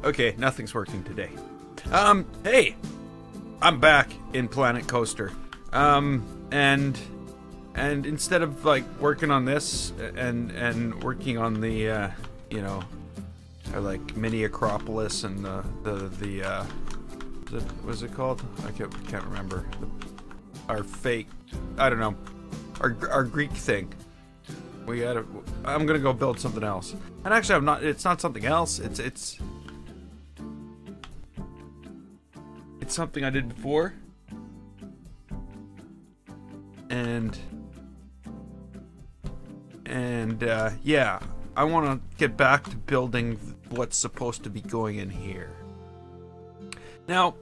Okay, nothing's working today. Hey, I'm back in Planet Coaster. And instead of like working on this and working on the like mini Acropolis and the what's it called? I can't remember. Our fake, I don't know, our Greek thing. I'm gonna go build something else. And actually, it's not something else. It's something I did before. And yeah, I want to get back to building what's supposed to be going in here. Now,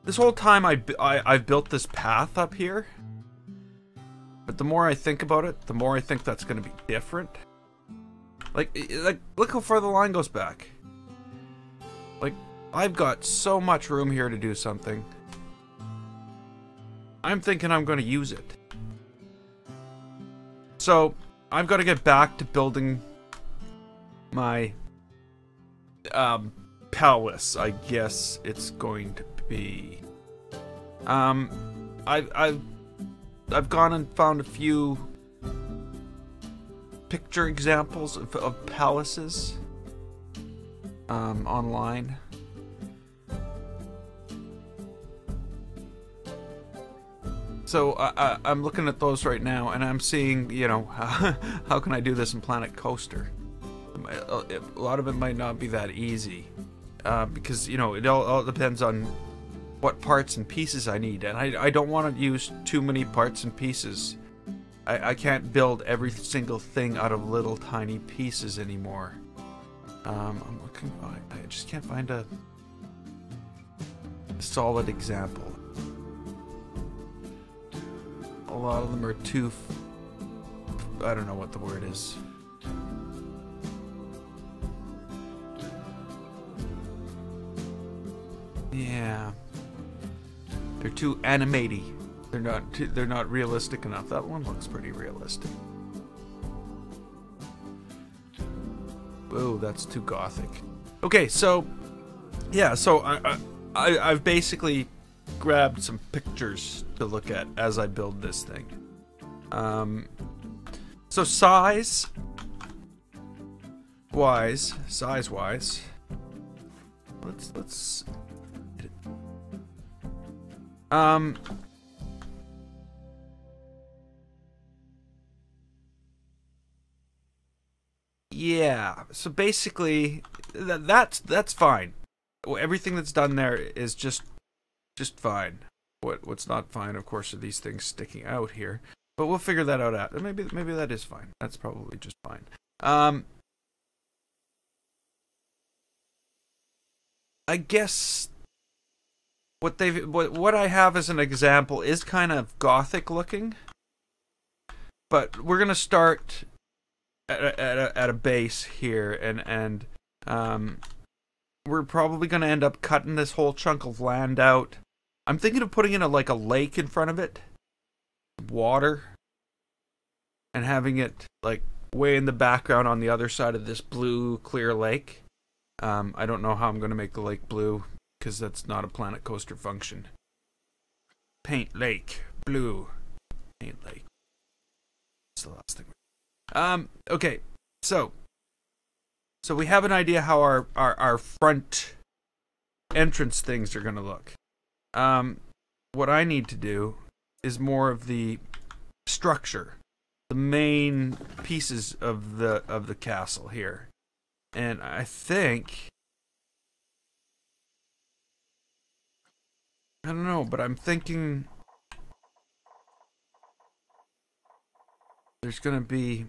this whole time I've built this path up here, but the more I think about it, the more I think that's going to be different. Like look how far the line goes back. Like, I've got so much room here to do something. I'm thinking I'm going to use it. So, I've got to get back to building my palace, I guess it's going to be. I've gone and found a few picture examples of palaces online. So I'm looking at those right now, and I'm seeing, you know, how can I do this in Planet Coaster? A lot of it might not be that easy, because, you know, it all depends on what parts and pieces I need, and I don't want to use too many parts and pieces. I can't build every single thing out of little tiny pieces anymore. I'm looking, I just can't find a solid example. A lot of them are too, I don't know what the word is. Yeah. They're too animaty. They're not realistic enough. That one looks pretty realistic. Whoa, that's too gothic. Okay, so yeah, so I've basically grabbed some pictures to look at as I build this thing. So size wise, let's yeah, so basically that's fine. Everything that's done there is just fine. What's not fine, of course, are these things sticking out here. But we'll figure that out after. Maybe that is fine. That's probably just fine. I guess what I have as an example is kind of gothic looking. But we're gonna start at a base here, and we're probably gonna end up cutting this whole chunk of land out. I'm thinking of putting in a lake in front of it, water, and having it like way in the background on the other side of this blue clear lake. I don't know how I'm going to make the lake blue, because that's not a Planet Coaster function. Paint lake blue. Paint lake. That's the last thing. Okay, so we have an idea how our front entrance things are going to look. What I need to do is more of the structure, the main pieces of the castle here. And I think, I don't know, but I'm thinking there's gonna be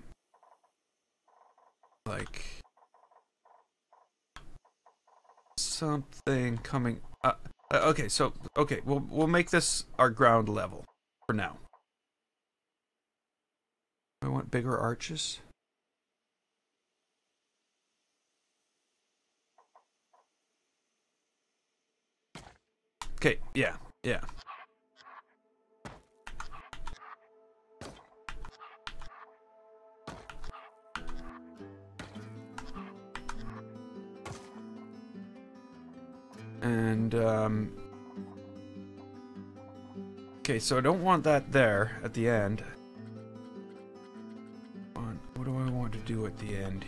like something coming up. Okay, we'll make this our ground level for now. I want bigger arches. Okay, yeah. And, okay, so I don't want that there at the end. What do I want to do at the end?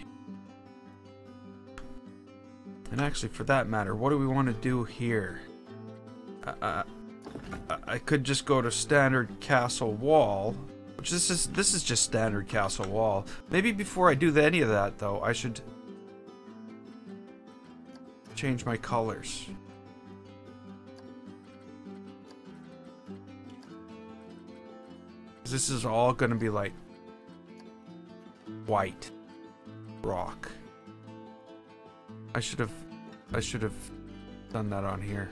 And actually, for that matter, what do we want to do here? I could just go to standard castle wall, which this is just standard castle wall. Maybe before I do any of that, though, I should change my colors. This is all going to be like white rock. I should have done that on here.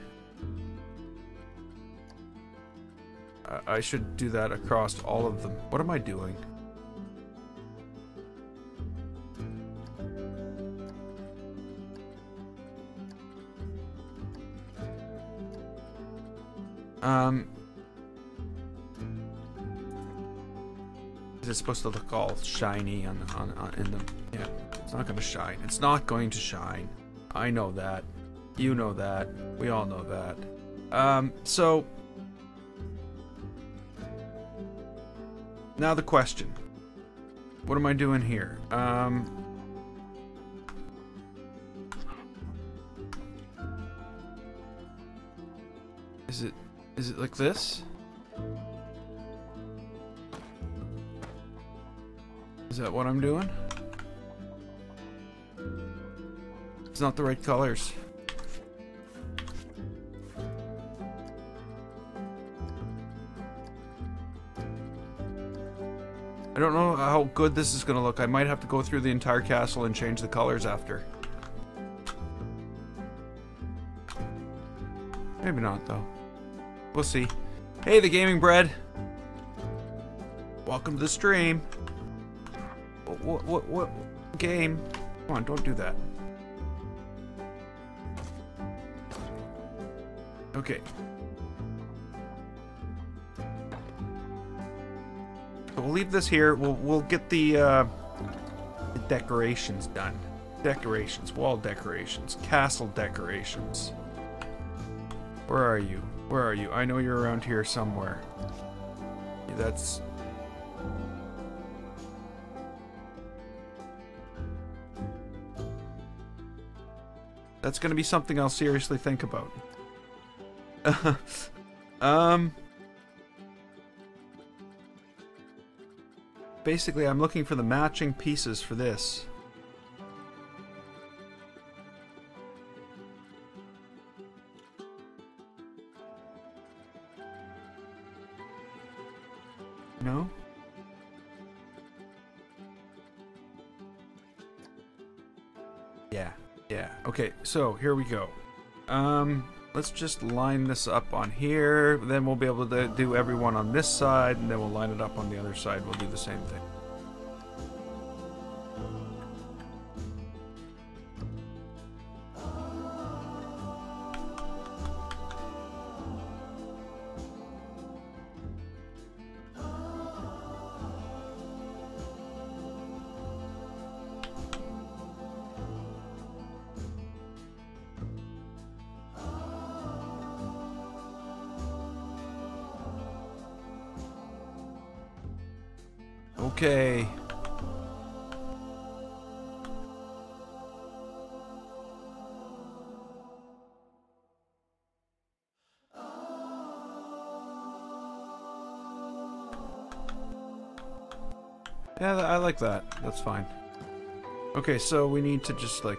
I should do that across all of them. What am I doing? Is it supposed to look all shiny in the... Yeah, it's not going to shine. It's not going to shine. I know that. You know that. We all know that. So... Now the question. What am I doing here? Is it like this? Is that what I'm doing? It's not the right colors. I don't know how good this is going to look. I might have to go through the entire castle and change the colors after. Maybe not, though. We'll see. Hey, the Gaming Bread! Welcome to the stream. What game? Come on, don't do that. Okay. So we'll leave this here. We'll get the decorations done. Decorations, wall decorations, castle decorations. Where are you? Where are you? I know you're around here somewhere. Yeah, that's... That's gonna be something I'll seriously think about. Basically, I'm looking for the matching pieces for this. No? Yeah. Okay, so here we go. Let's just line this up on here. Then we'll be able to do everyone on this side, and then we'll line it up on the other side. We'll do the same thing. Okay. Yeah, I like that. That's fine. Okay, so we need to just like...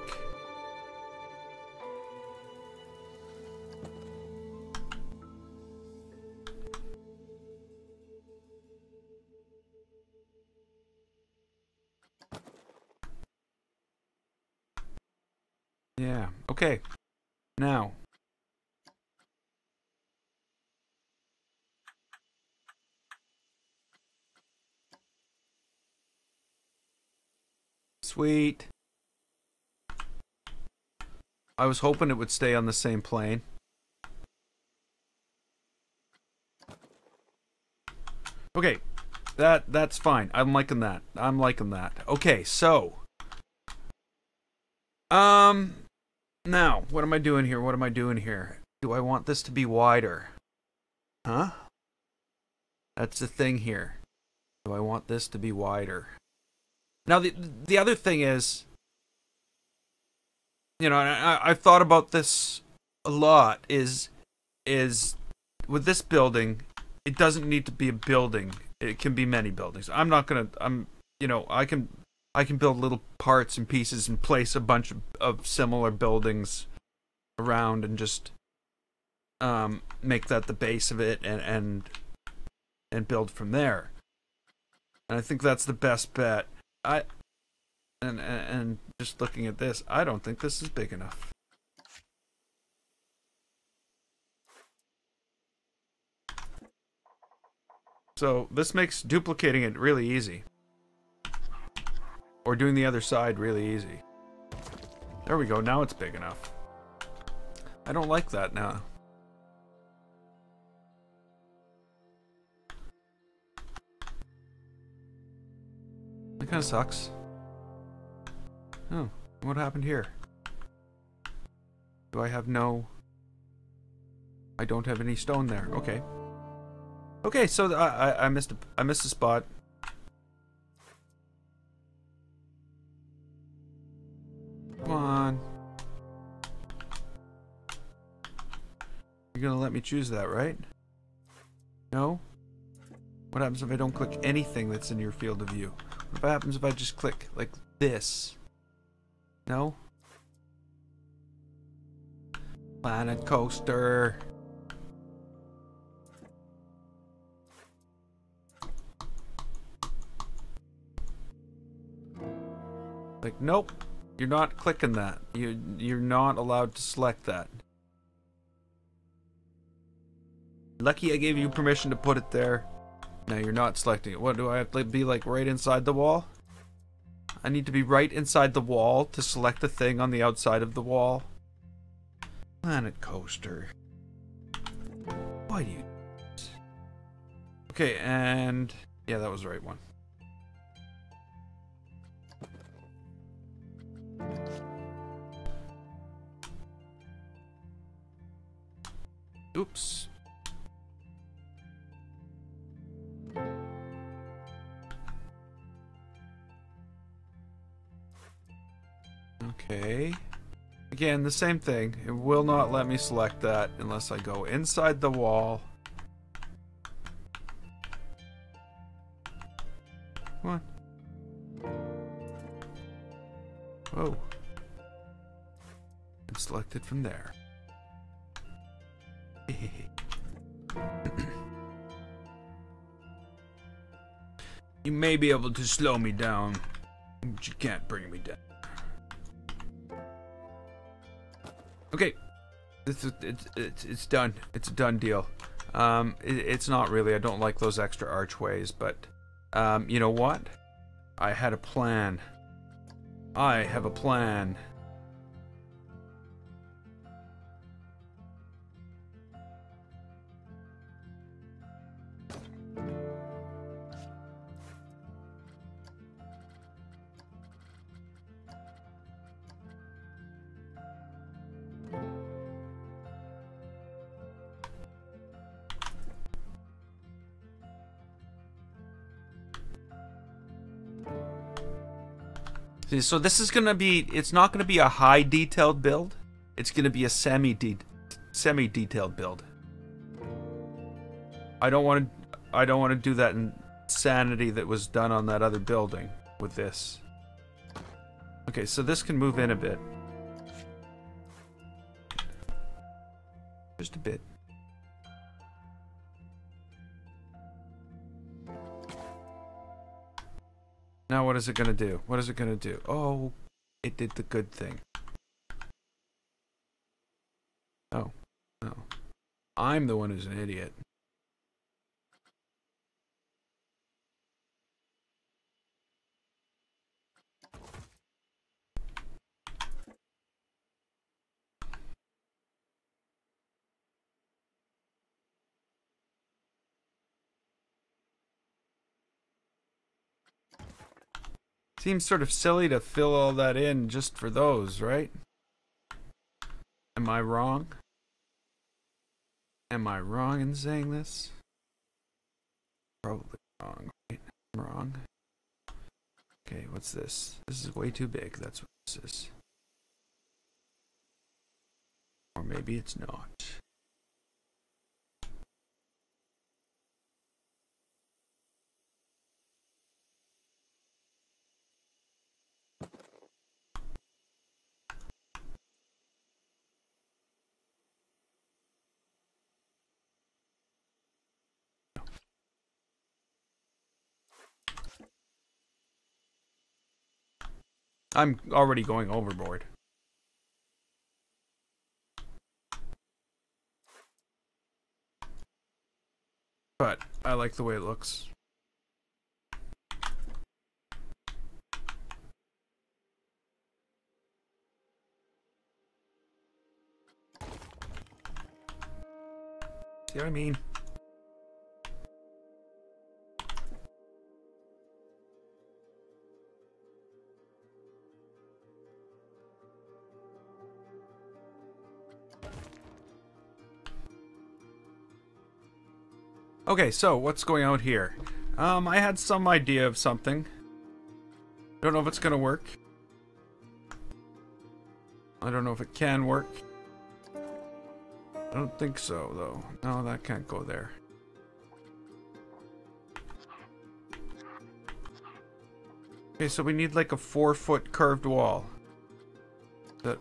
Yeah, okay. Now. Sweet. I was hoping it would stay on the same plane. Okay. That's fine. I'm liking that. I'm liking that. Okay, so Now, what am I doing here? What am I doing here? Do I want this to be wider? Huh? That's the thing here. Do I want this to be wider? Now, the other thing is, you know, and I've thought about this a lot, is with this building, it doesn't need to be a building. It can be many buildings. You know, I can build little parts and pieces and place a bunch of similar buildings around and just make that the base of it and build from there. And I think that's the best bet. And just looking at this, I don't think this is big enough. So this makes duplicating it really easy. Or doing the other side really easy. There we go, now it's big enough. I don't like that now. That kind of sucks. Oh, what happened here? Do I have no... I don't have any stone there. Okay. Okay, so I missed a spot. Come on. You're gonna let me choose that, right? No? What happens if I don't click anything that's in your field of view? What happens if I just click like this? No? Planet Coaster. Like, nope. You're not clicking that. You're not allowed to select that. Lucky I gave you permission to put it there. Now you're not selecting it. What, do I have to be like right inside the wall? I need to be right inside the wall to select the thing on the outside of the wall. Planet Coaster. Why do you... Okay, and... yeah, that was the right one. Oops. Okay. Again, the same thing. It will not let me select that unless I go inside the wall. Come on. Whoa. And select it from there. You may be able to slow me down, but you can't bring me down. Okay, it's done. It's a done deal. It's not really. I don't like those extra archways, but you know what? I had a plan. I have a plan. See, so this is gonna be, it's not gonna be a high detailed build. It's gonna be a semi-detailed build. I don't want to do that insanity that was done on that other building with this. Okay, so this can move in a bit. Just a bit. Now what is it gonna do? What is it gonna do? Oh, it did the good thing. Oh, no. I'm the one who's an idiot. Seems sort of silly to fill all that in just for those, right? Am I wrong? Am I wrong in saying this? Probably wrong, right? I'm wrong. Okay, what's this? This is way too big. That's what this is. Or maybe it's not. I'm already going overboard. But I like the way it looks. See what I mean? Okay, so what's going on here? I had some idea of something. Don't know if it's gonna work. I don't know if it can work. I don't think so, though. No, that can't go there. Okay, so we need like a 4-foot curved wall. That.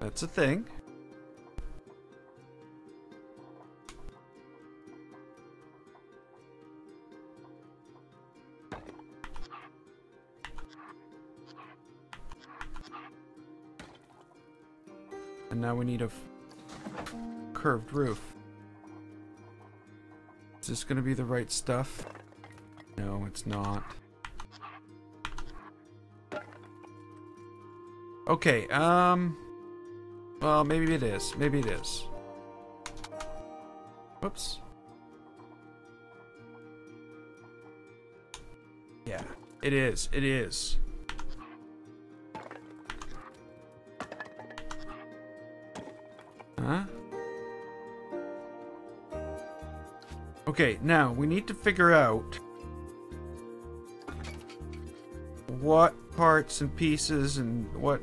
That's a thing. And now we need a curved roof. Is this gonna be the right stuff? No, it's not. Okay, well, maybe it is. Maybe it is. Whoops. Yeah, it is. It is. Huh? Okay, now we need to figure out what parts and pieces and what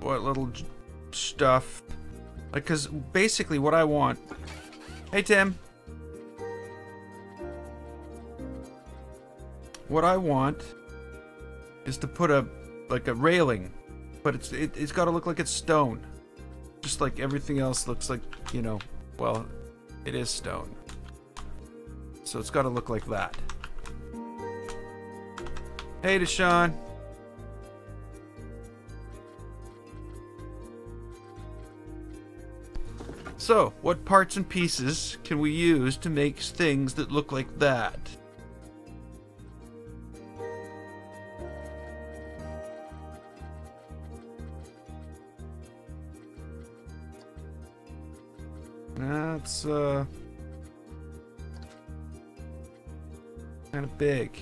little stuff, like, because basically what I want. Hey Tim. What I want is to put a railing, but it's got to look like it's stone, just like everything else looks like, you know. Well, it is stone, so it's got to look like that. Hey Deshaun. So, what parts and pieces can we use to make things that look like that? That's kind of big.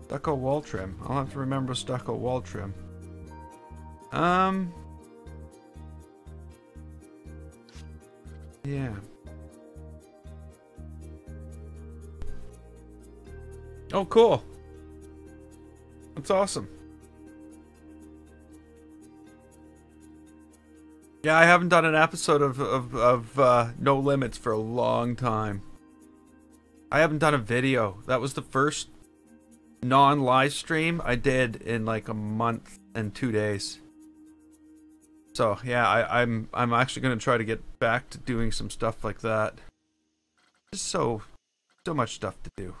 Stucco wall trim. I'll have to remember stucco wall trim. Yeah. Oh, cool. That's awesome. Yeah, I haven't done an episode of No Limits for a long time. I haven't done a video. That was the first non-live stream I did in like a month and 2 days. So yeah, I'm actually gonna try to get back to doing some stuff like that. Just so much stuff to do.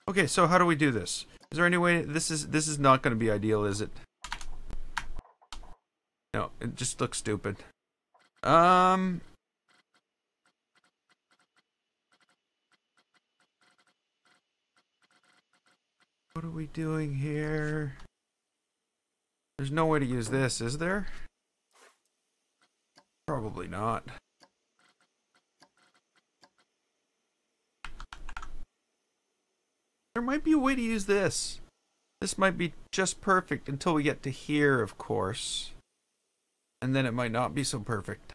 Okay, so how do we do this? Is there any way? This is not gonna be ideal, is it? No, it just looks stupid. What are we doing here? There's no way to use this, is there? Probably not. There might be a way to use this. This might be just perfect until we get to here, of course. And then it might not be so perfect.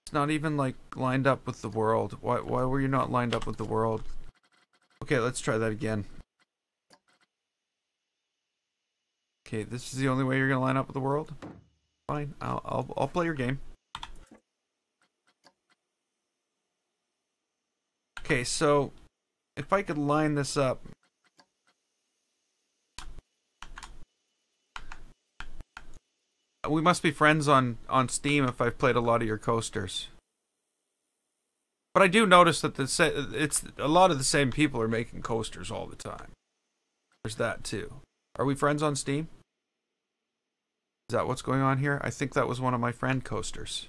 It's not even like lined up with the world. Why were you not lined up with the world? Okay, let's try that again. Okay, this is the only way you're gonna line up with the world? Fine, I'll play your game. Okay, so if I could line this up. We must be friends on Steam if I've played a lot of your coasters. But I do notice that it's a lot of the same people are making coasters all the time. There's that too. Are we friends on Steam? Is that what's going on here? I think that was one of my friend coasters.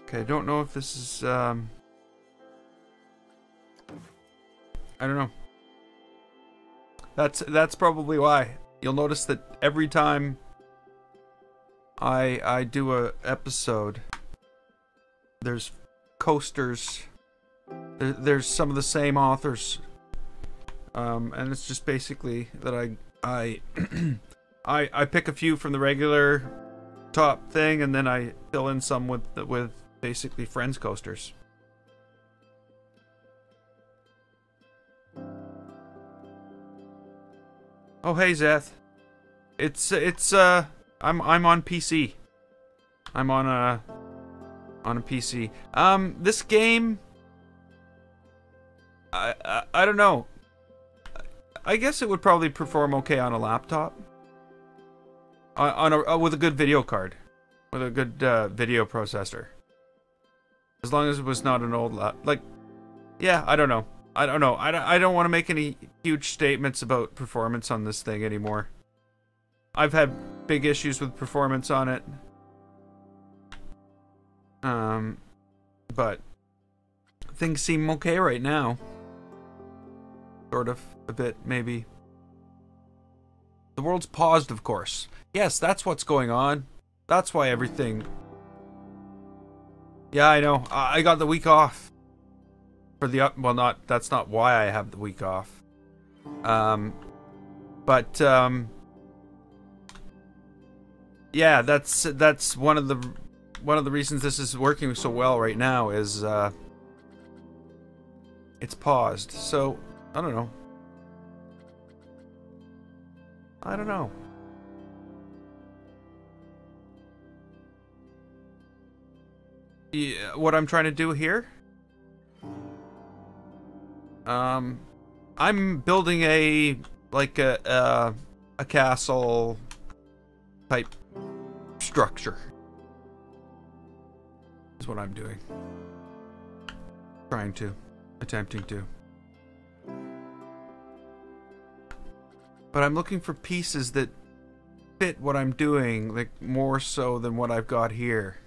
Okay, I don't know if this is, I don't know. That's probably why. You'll notice that every time I do a episode, there's coasters. There's some of the same authors, and it's just basically that I pick a few from the regular top thing, and then I fill in some with basically friends coasters. Oh hey Zeth. I'm on PC. I'm on a PC. This game, I don't know. I guess it would probably perform okay on a laptop. With a good video card, with a good video processor. As long as it was not an old yeah, I don't know. I don't want to make any huge statements about performance on this thing anymore. I've had big issues with performance on it. But things seem okay right now. Sort of, a bit, maybe. The world's paused, of course. Yes, that's what's going on. That's why everything... Yeah, I know. I got the week off. For the well, that's not why I have the week off. Yeah, that's one of the reasons this is working so well right now is it's paused. So, I don't know. Yeah, what I'm trying to do here? I'm building a castle type structure. Is what I'm doing. Attempting to. But I'm looking for pieces that fit what I'm doing, like more so than what I've got here.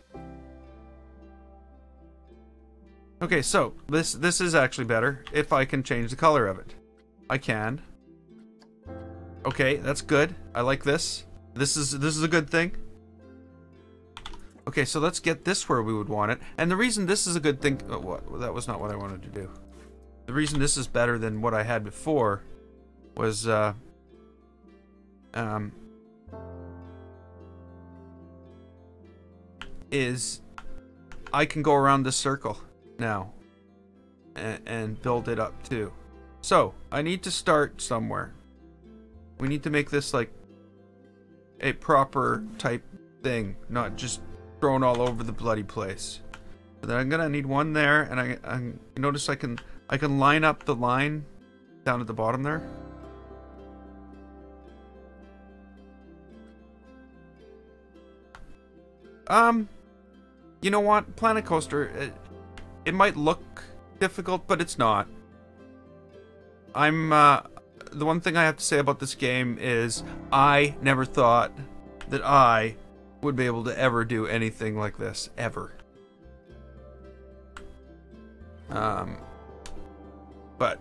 Okay, so this is actually better if I can change the color of it. I can. Okay, that's good. I like this. This is a good thing. Okay, so let's get this where we would want it. And the reason this is a good thing... Oh, what? That was not what I wanted to do. The reason this is better than what I had before was... is I can go around this circle now and build it up too. So I need to start somewhere. We need to make this like a proper type thing, not just thrown all over the bloody place. So then I'm gonna need one there, and I notice I can line up the line down at the bottom there. You know what? Planet Coaster, it might look difficult, but it's not. I'm the one thing I have to say about this game is I never thought that I would be able to ever do anything like this, ever. But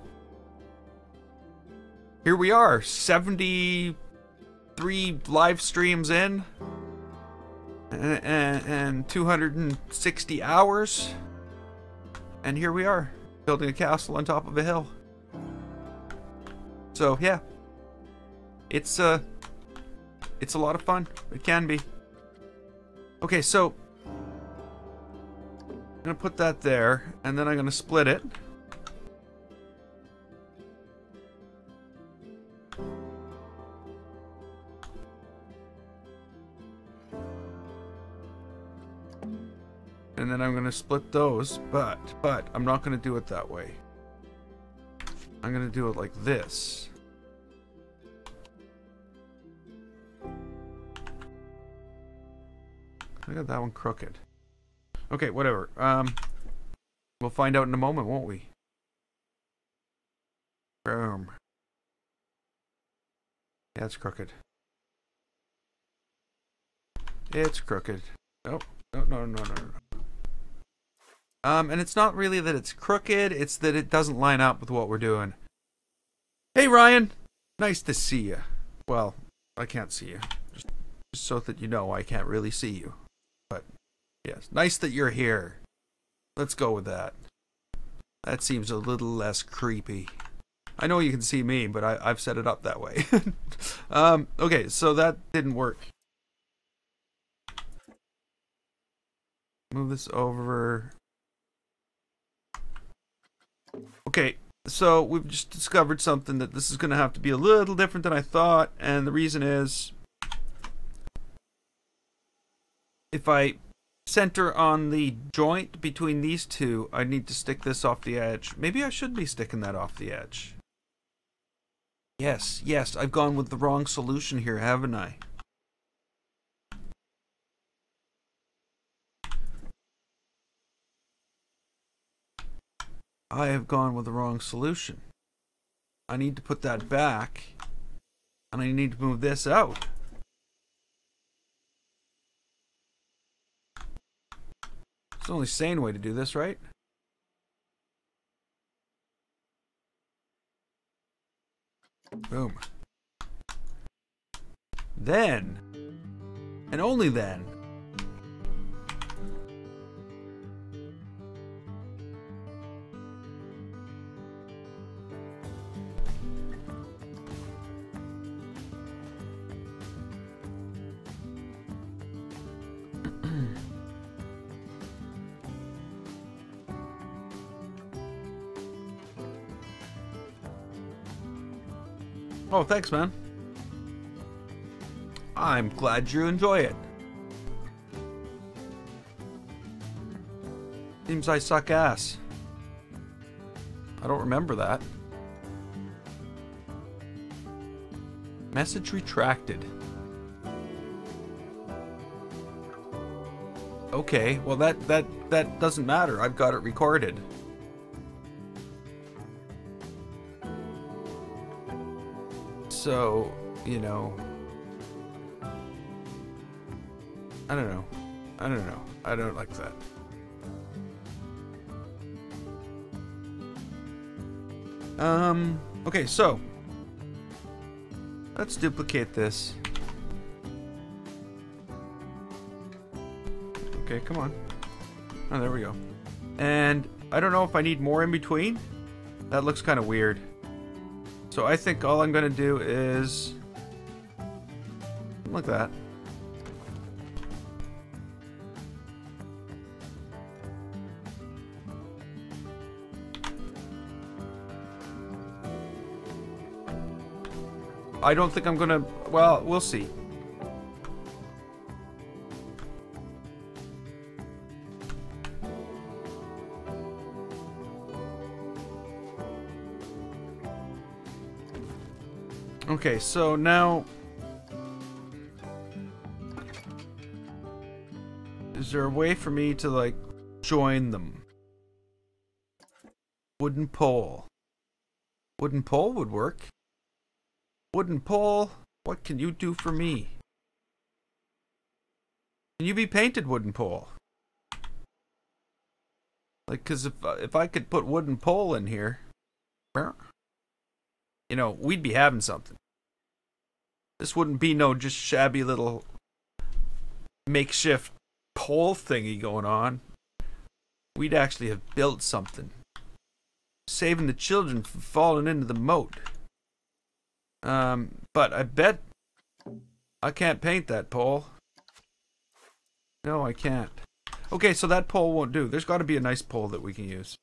here we are, 73 live streams in, and 260 hours, and here we are, building a castle on top of a hill. So yeah, it's a lot of fun. It can be. Okay, so I'm gonna put that there, and then I'm gonna split it. And then I'm gonna split those, but I'm not gonna do it that way. I'm gonna do it like this. I got that one crooked. Okay, whatever. We'll find out in a moment, won't we? Boom. Yeah, it's crooked. It's crooked. Oh, no. And it's not really that it's crooked, it's that it doesn't line up with what we're doing. Hey, Ryan! Nice to see you. Well, I can't see you. Just so that you know, I can't really see you. But, yes, nice that you're here. Let's go with that. That seems a little less creepy. I know you can see me, but I've set it up that way. Okay, so that didn't work. Move this over. Okay, so we've just discovered something that this is going to have to be a little different than I thought, and the reason is if I center on the joint between these two, I need to stick this off the edge. Maybe I should be sticking that off the edge. Yes, I've gone with the wrong solution here, haven't I? I have gone with the wrong solution. I need to put that back, and I need to move this out. It's the only sane way to do this, right? Boom. Then, and only then, oh, thanks, man. I'm glad you enjoy it. Seems I suck ass. I don't remember that. Message retracted. Okay, well that doesn't matter. I've got it recorded. So, you know, I don't know. I don't like that. Okay, so let's duplicate this. Okay, come on. Oh, there we go. And I don't know if I need more in between. That looks kind of weird. So I think all I'm going to do is like that. I don't think I'm going to, well, we'll see. Okay, so now is there a way for me to like join them? Wooden pole. Wooden pole would work. Wooden pole, what can you do for me? Can you be painted, wooden pole? Like, cause if I could put wooden pole in here, you know, we'd be having something. This wouldn't be no just shabby little makeshift pole thingy going on. We'd actually have built something, saving the children from falling into the moat. But I bet I can't paint that pole. No, I can't. Okay, so that pole won't do. There's got to be a nice pole that we can use.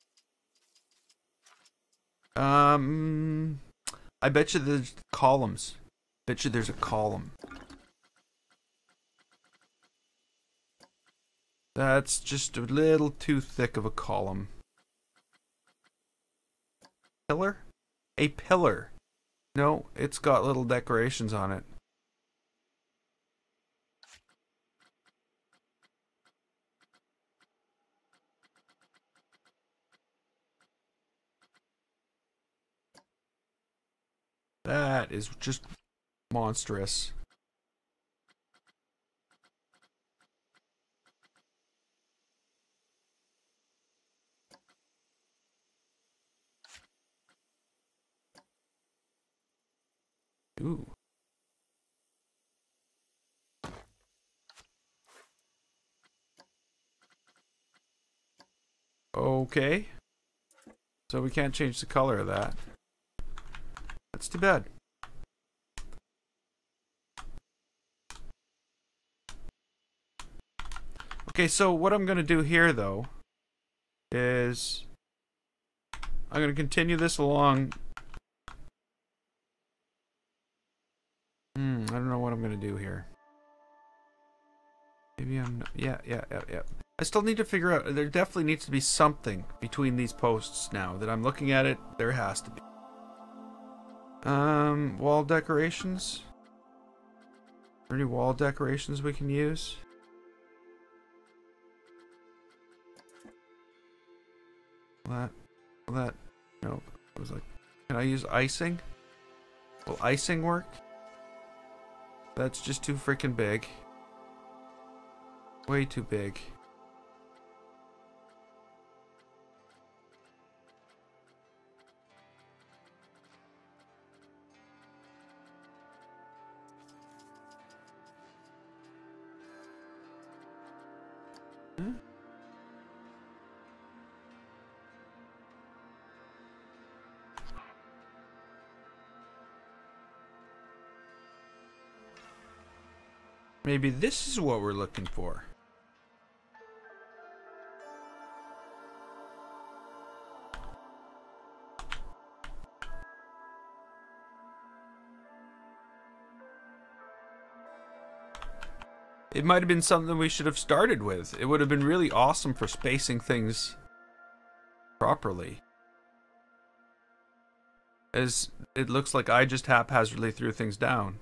I bet you there's columns. Bet you there's a column. That's just a little too thick of a column. Pillar? A pillar. No, it's got little decorations on it. That is just monstrous. Ooh. Okay. So we can't change the color of that. That's too bad. Okay, so what I'm going to do here, though, is I'm going to continue this along. I don't know what I'm going to do here. Maybe I'm... Yeah. I still need to figure out... There definitely needs to be something between these posts now. That I'm looking at it, there has to be. Wall decorations? Are there any wall decorations we can use? That, no, it was like, can I use icing? Will icing work? That's just too freaking big. Way too big. Maybe this is what we're looking for. It might have been something we should have started with. It would have been really awesome for spacing things properly. As it looks like I just haphazardly threw things down.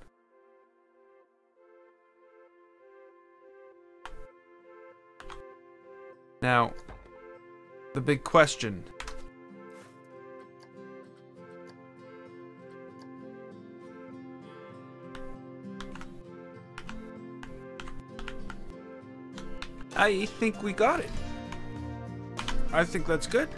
Now, the big question. I think we got it. I think that's good.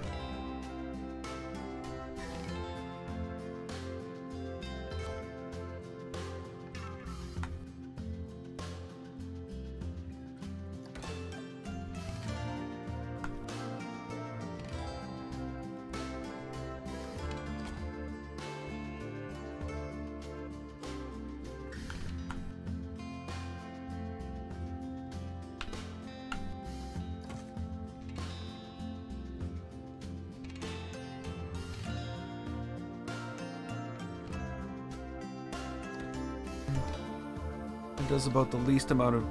Does about the least amount of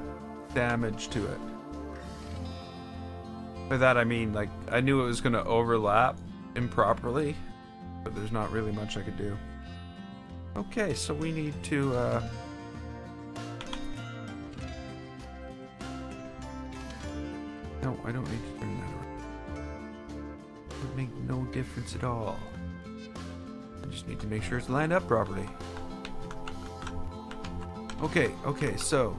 damage to it. By that I mean, like, I knew it was going to overlap improperly, but there's not really much I could do. Okay, so we need to, No, I don't need to turn that on. It would make no difference at all. I just need to make sure it's lined up properly. Okay, so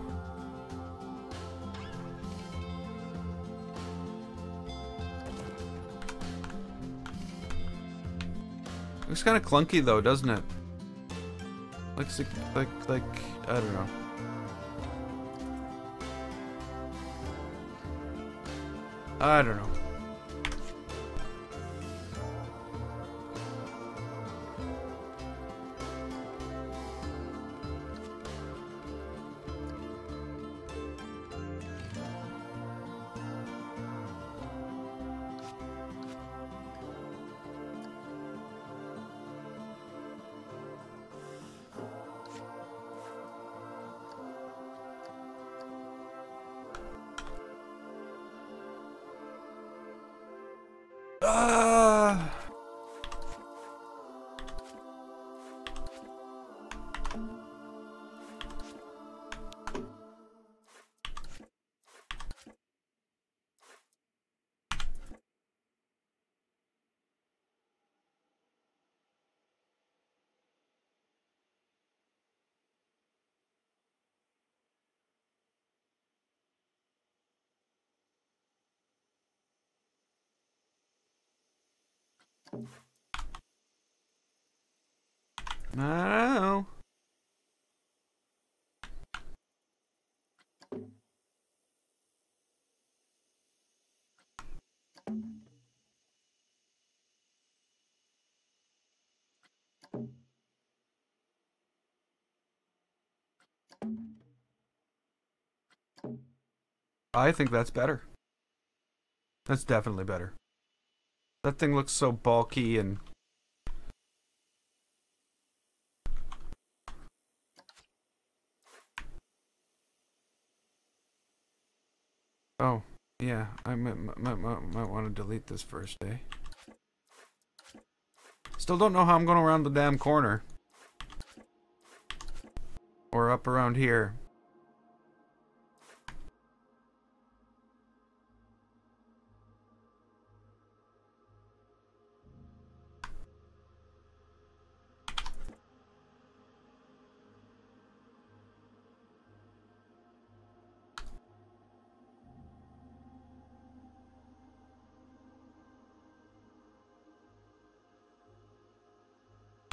looks kind of clunky though, doesn't it? Looks like I don't know. I don't know. I don't know. I think that's better. That's definitely better. That thing looks so bulky and... Oh, yeah, I might want to delete this first, eh? Still don't know how I'm going around the damn corner. Or up around here.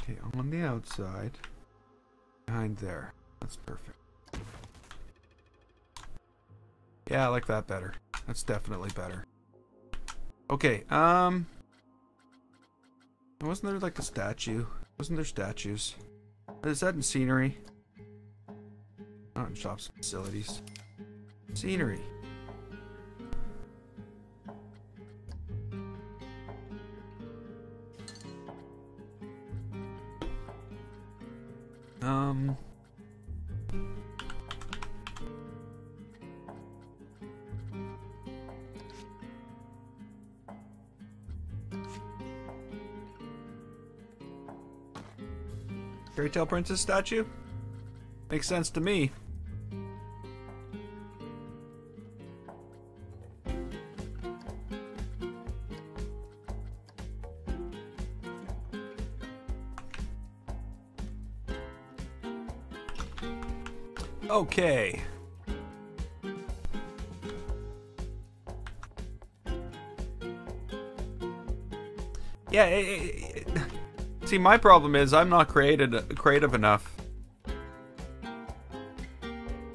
Okay, on the outside. Behind there. That's perfect. Yeah, I like that better. That's definitely better. Okay, wasn't there like a statue? Wasn't there statues? Is that in scenery? Not in shops and facilities. Scenery. Fairy Tale Princess statue? Makes sense to me. Okay. Yeah, see, my problem is I'm not creative enough,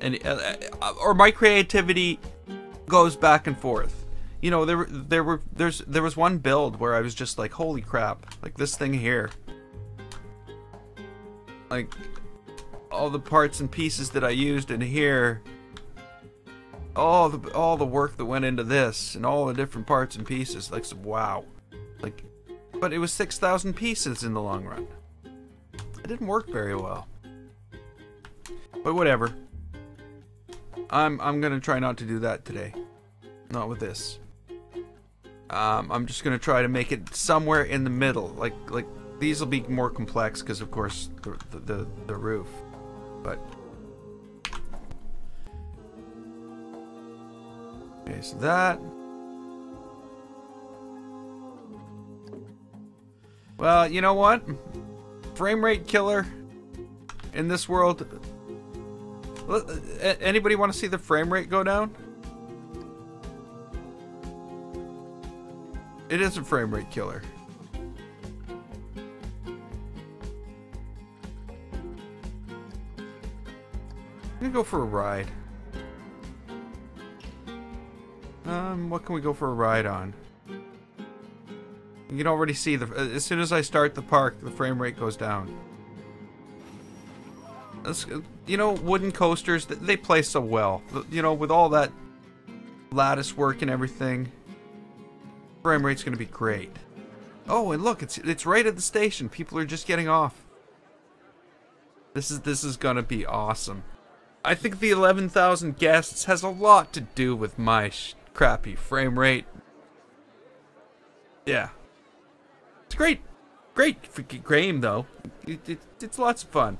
and or my creativity goes back and forth. You know, there was one build where I was just like, holy crap, like this thing here, like all the parts and pieces that I used in here, all the work that went into this, and all the different parts and pieces, like, wow, like. But it was 6,000 pieces in the long run. It didn't work very well. But whatever. I'm gonna try not to do that today. Not with this. I'm just gonna try to make it somewhere in the middle. Like these will be more complex because of course the roof. But okay, so that. Well, you know what? Frame rate killer in this world Anybody want to see the frame rate go down? It is a frame rate killer. I'm gonna go for a ride. What can we go for a ride on? You can already see as soon as I start the park, the frame rate goes down. You know, wooden coasters, they play so well. You know, with all that lattice work and everything, frame rate's gonna be great. Oh, and look, it's right at the station. People are just getting off. This is gonna be awesome. I think the 11,000 guests has a lot to do with my crappy frame rate. Yeah. It's great. Great game, though. It's lots of fun.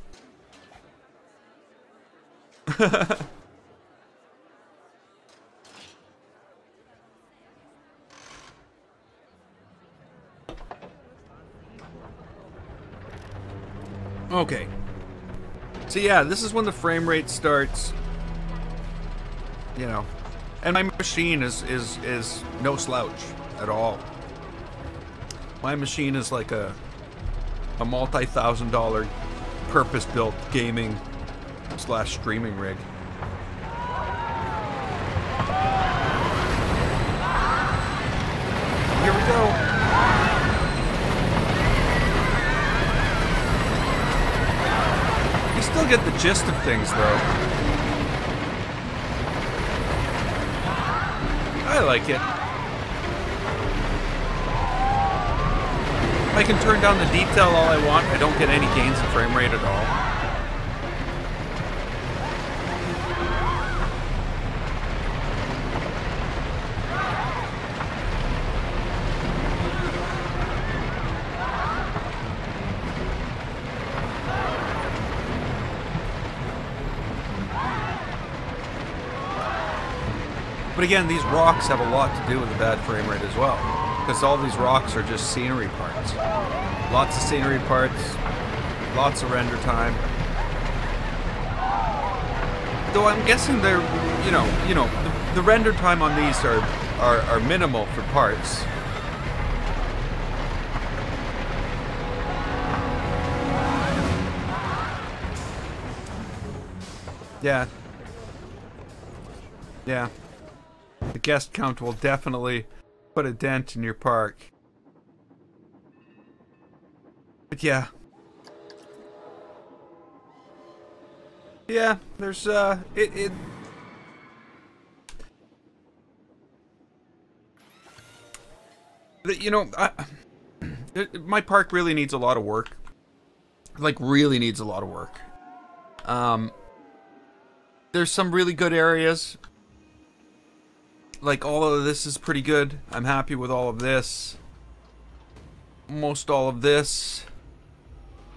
Okay. So yeah, this is when the frame rate starts, you know, and my machine is no slouch at all. My machine is like a multi-$1,000 purpose-built gaming / streaming rig. Here we go. Still get the gist of things, though. I like it. I can turn down the detail all I want. I don't get any gains in frame rate at all. But again, these rocks have a lot to do with the bad frame rate as well. Because all these rocks are just scenery parts. Lots of scenery parts, lots of render time. Though I'm guessing they're, you know, the render time on these are minimal for parts. Yeah. Yeah. The guest count will definitely put a dent in your park. But yeah. Yeah, there's you know, my park really needs a lot of work. Like, really needs a lot of work. There's some really good areas. Like, all of this is pretty good. I'm happy with all of this. Most all of this.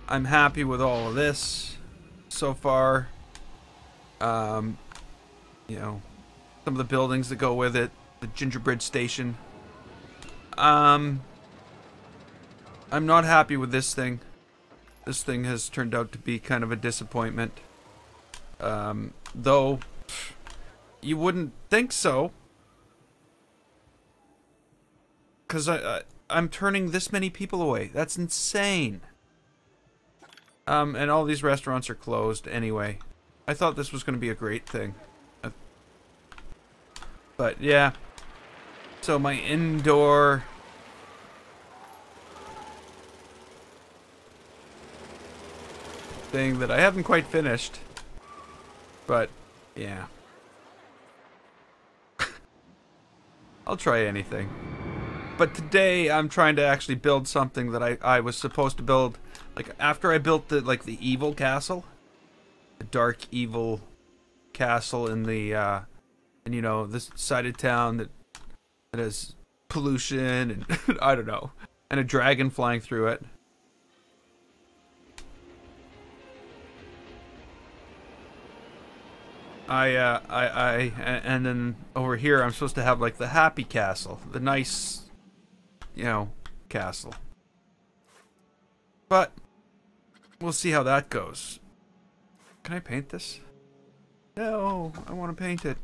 I'm happy with all of this so far. You know, some of the buildings that go with it. The Gingerbread Station. I'm not happy with this thing. This thing has turned out to be kind of a disappointment. Though, you wouldn't think so. Because I'm turning this many people away. That's insane. And all these restaurants are closed anyway. I thought this was going to be a great thing. But yeah. So my indoor thing that I haven't quite finished. But yeah. I'll try anything. But today I'm trying to actually build something that I was supposed to build. Like, after I built the evil castle, the dark evil castle in the and you know, this side of town that has pollution and I don't know, and a dragon flying through it. And then over here I'm supposed to have like the happy castle, the nice, you know, castle. But we'll see how that goes. Can I paint this? No, I want to paint it.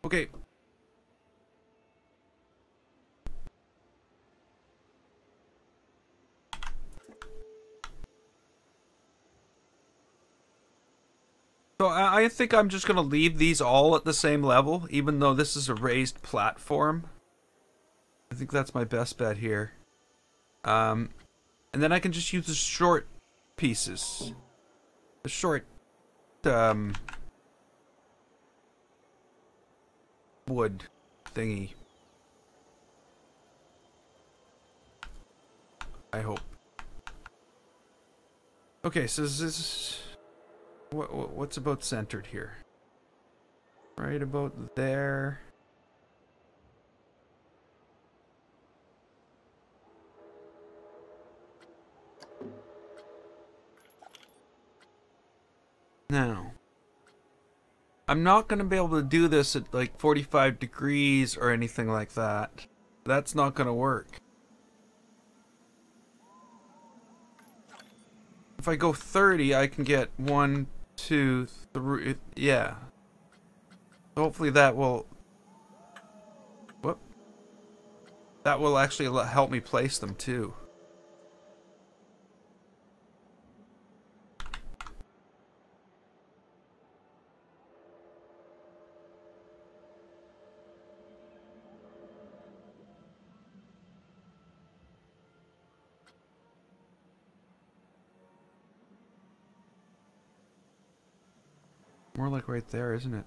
Okay. So I think I'm just going to leave these all at the same level, even though this is a raised platform. I think that's my best bet here. And then I can just use the short pieces. The short, wood thingy. I hope. Okay, so this is... What's about centered here? Right about there. Now, I'm not going to be able to do this at like 45 degrees or anything like that. That's not going to work. If I go 30, I can get 1, 2, 3, yeah. Hopefully that will... Whoop. That will actually help me place them too. More like right there, isn't it?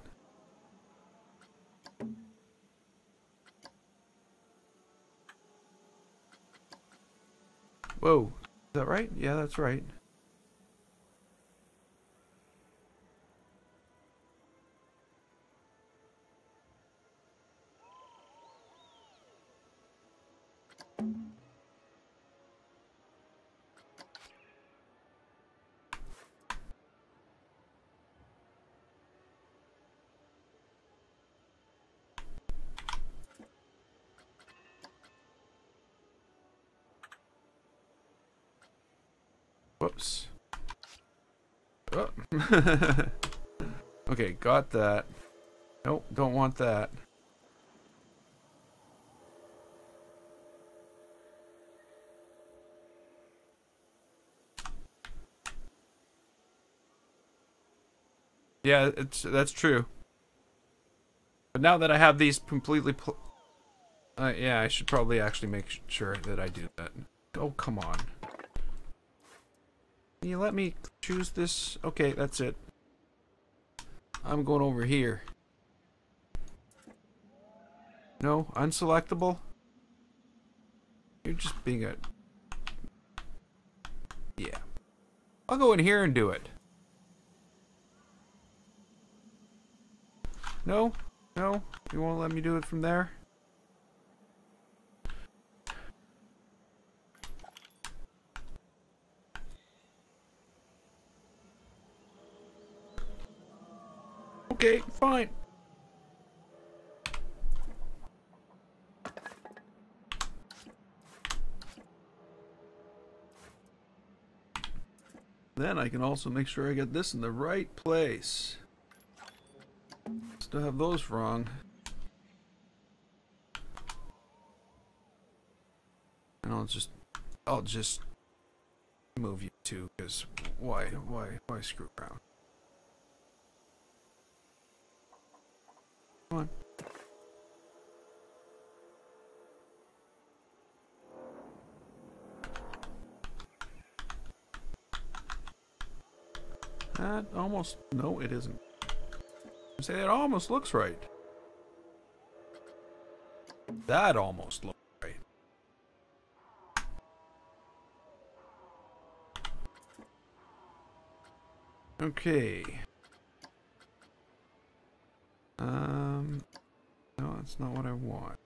Whoa. Is that right? Yeah, that's right. Whoops. Oh. Okay, got that. Nope, don't want that. Yeah, that's true. But now that I have these completely yeah, I should probably actually make sure that I do that. Oh, come on. Can you let me choose this? Okay, that's it. I'm going over here. No, unselectable? You're just being a... Yeah. I'll go in here and do it. No? No? You won't let me do it from there? Okay, fine. Then I can also make sure I get this in the right place. Still have those wrong. And I'll just move you two, because why screw around? Come on. That almost... No, it isn't. I say it almost looks right. That almost looks right. Okay. No, that's not what I want.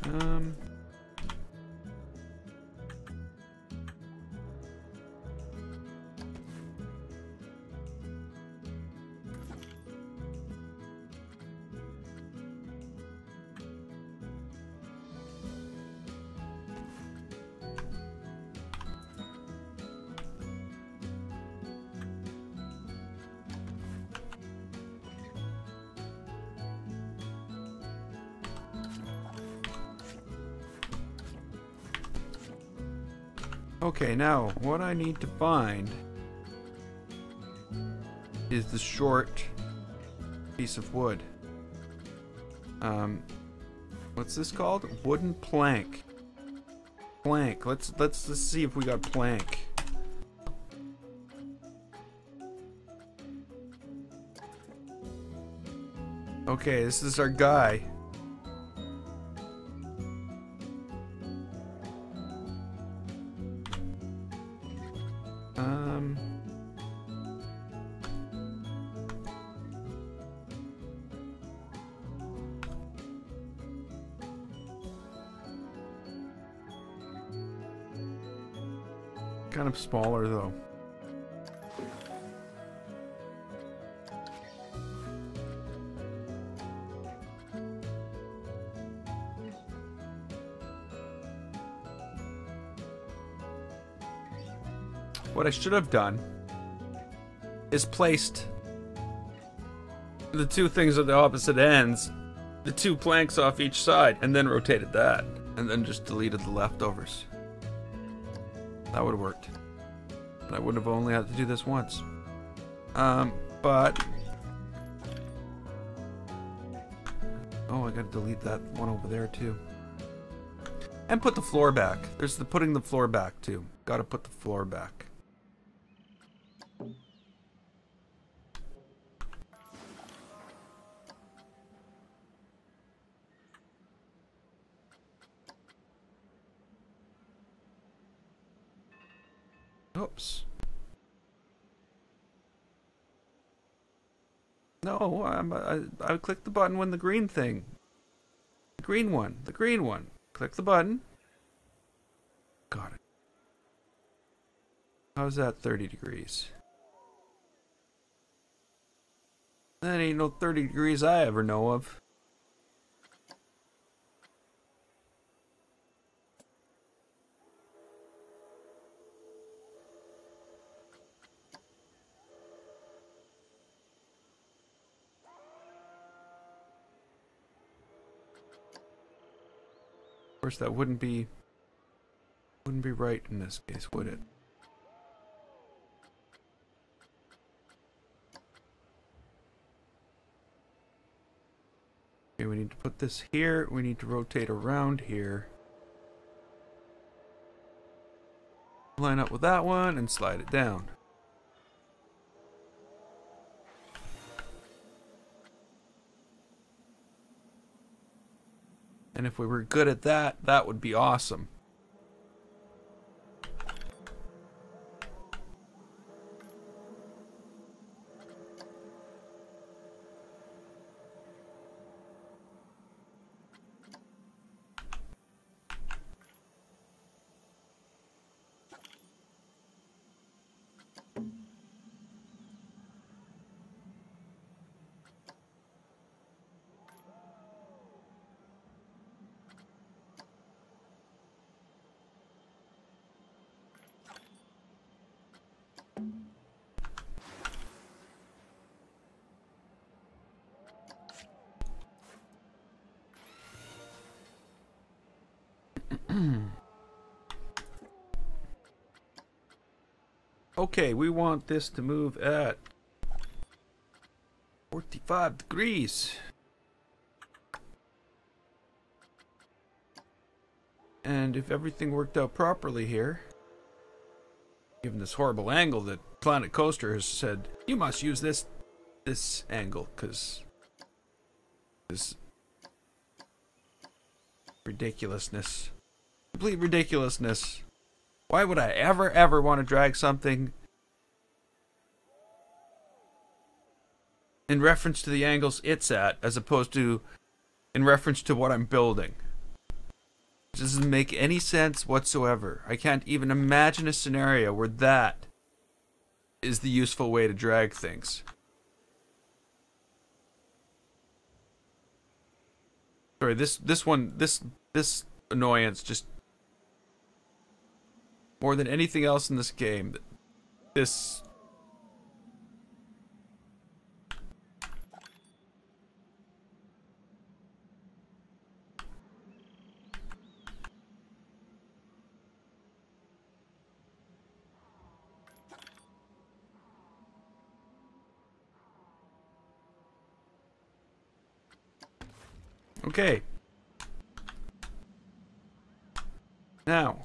Um... Okay, now what I need to find is the short piece of wood. What's this called? Wooden plank. Plank. Let's see if we got plank. Okay, this is our guy. Kind of smaller though. What I should have done is placed the two things at the opposite ends, the two planks off each side, and then rotated that, and then just deleted the leftovers. That would have worked. But I would have only had to do this once. But... oh, I gotta delete that one over there too. And put the floor back. There's the putting the floor back too. Gotta put the floor back. Oops. No, I clicked the button when the green thing. The green one. The green one. Click the button. Got it. How's that 30 degrees? That ain't no 30 degrees I ever know of. Of course, that wouldn't be right in this case, would it? Okay, we need to put this here. We need to rotate around here. Line up with that one and slide it down. And if we were good at that, that would be awesome. Okay, we want this to move at 45 degrees. And if everything worked out properly here, given this horrible angle that Planet Coaster has said, you must use this angle, because this ridiculousness. Complete ridiculousness. Why would I ever want to drag something in reference to the angles it's at, as opposed to in reference to what I'm building? It doesn't make any sense whatsoever. I can't even imagine a scenario where that is the useful way to drag things. Sorry, this annoyance just more than anything else in this game. This okay. Now.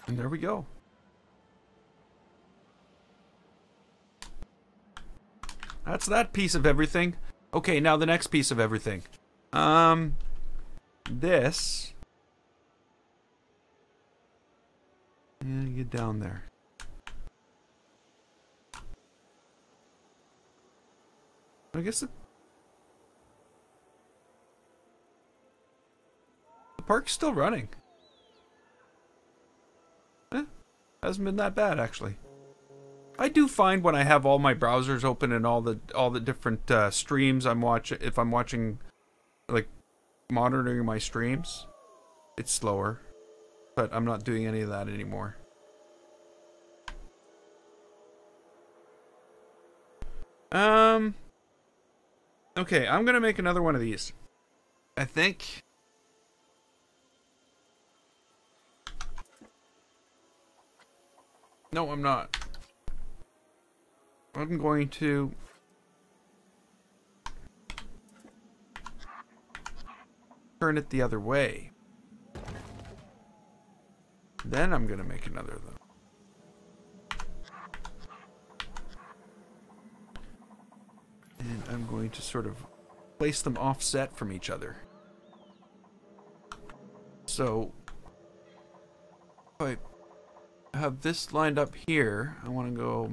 And there we go. That's that piece of everything. Okay, now the next piece of everything. This. And get down there. I guess the park's still running. Hasn't been that bad, actually. I do find when I have all my browsers open and all the different streams I'm watching, if I'm watching, like, monitoring my streams, it's slower. But I'm not doing any of that anymore. Okay, I'm gonna make another one of these. I think. No, I'm not. I'm going to turn it the other way. Then I'm going to make another of them. And I'm going to sort of place them offset from each other. So, if I have this lined up here, I want to go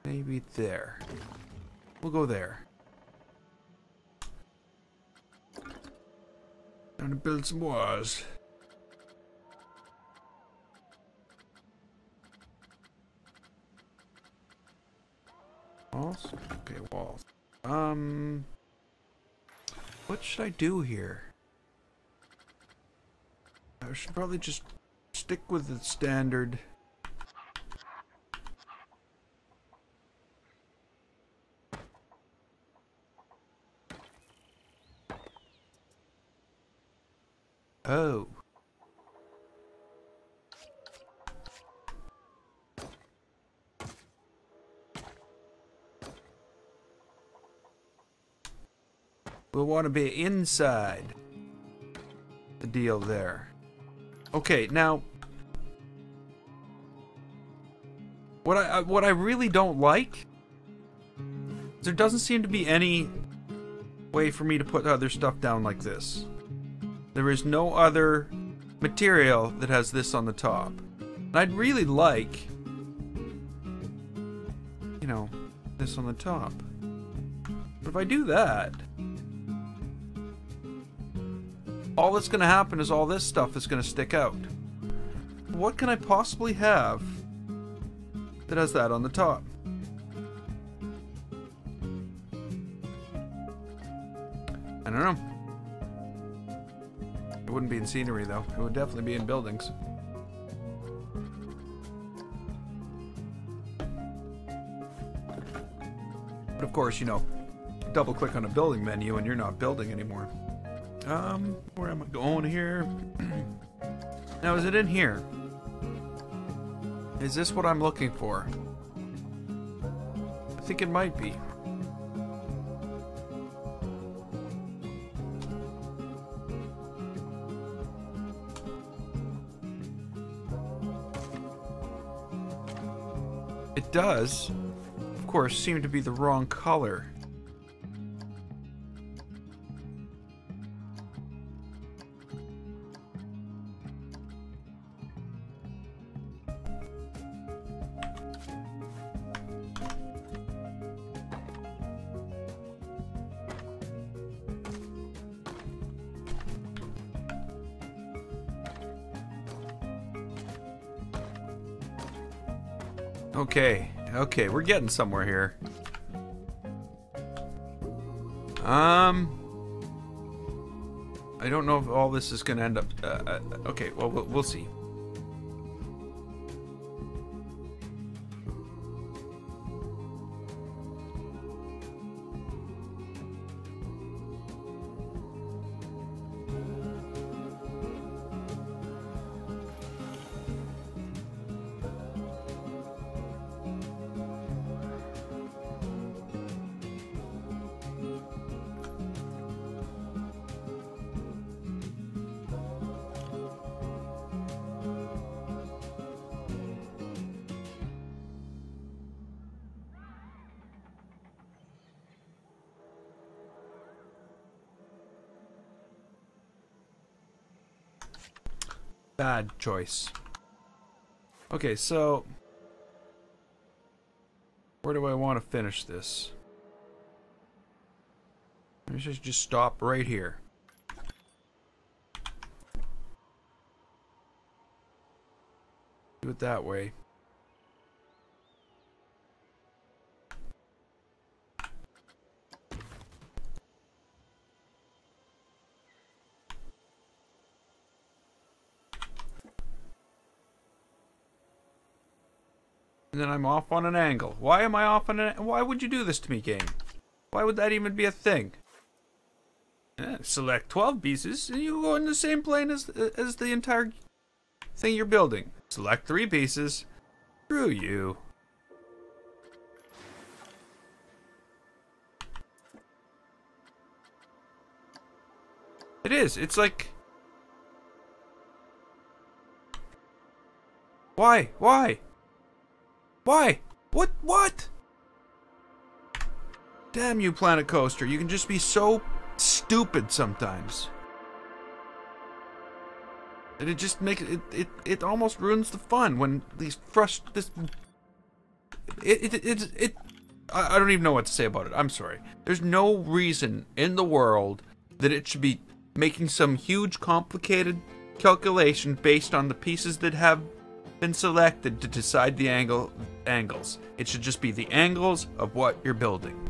maybe there. We'll go there. Time to build some walls. Walls? Okay, walls. What should I do here? I should probably just stick with the standard. Oh. We'll want to be inside the deal there. Okay, now what I really don't like is there doesn't seem to be any way for me to put other stuff down like this. There is no other material that has this on the top. And I'd really like, you know, this on the top. But if I do that, all that's going to happen is all this stuff is going to stick out. What can I possibly have that has that on the top? I don't know. It wouldn't be in scenery, though. It would definitely be in buildings. But of course, you know, double click on a building menu and you're not building anymore. Where am I going here? Now, is it in here? Is this what I'm looking for? I think it might be. It does, of course, seem to be the wrong color. Okay, okay, we're getting somewhere here. I don't know if all this is gonna end up. Okay, well, we'll see. Bad choice. Okay, so where do I want to finish this? Maybe I should just stop right here. Do it that way. And then I'm off on an angle. Why am I off on an... Why would you do this to me, game? Why would that even be a thing? Select 12 pieces, and you go in the same plane as the entire thing you're building. Select 3 pieces. Screw you. It is. It's like... Why? Why? Why? What? Damn you, Planet Coaster. You can just be so stupid sometimes. And it just makes it almost ruins the fun when these I don't even know what to say about it. I'm sorry. There's no reason in the world that it should be making some huge complicated calculation based on the pieces that have been selected to decide the angles. It should just be the angles of what you're building.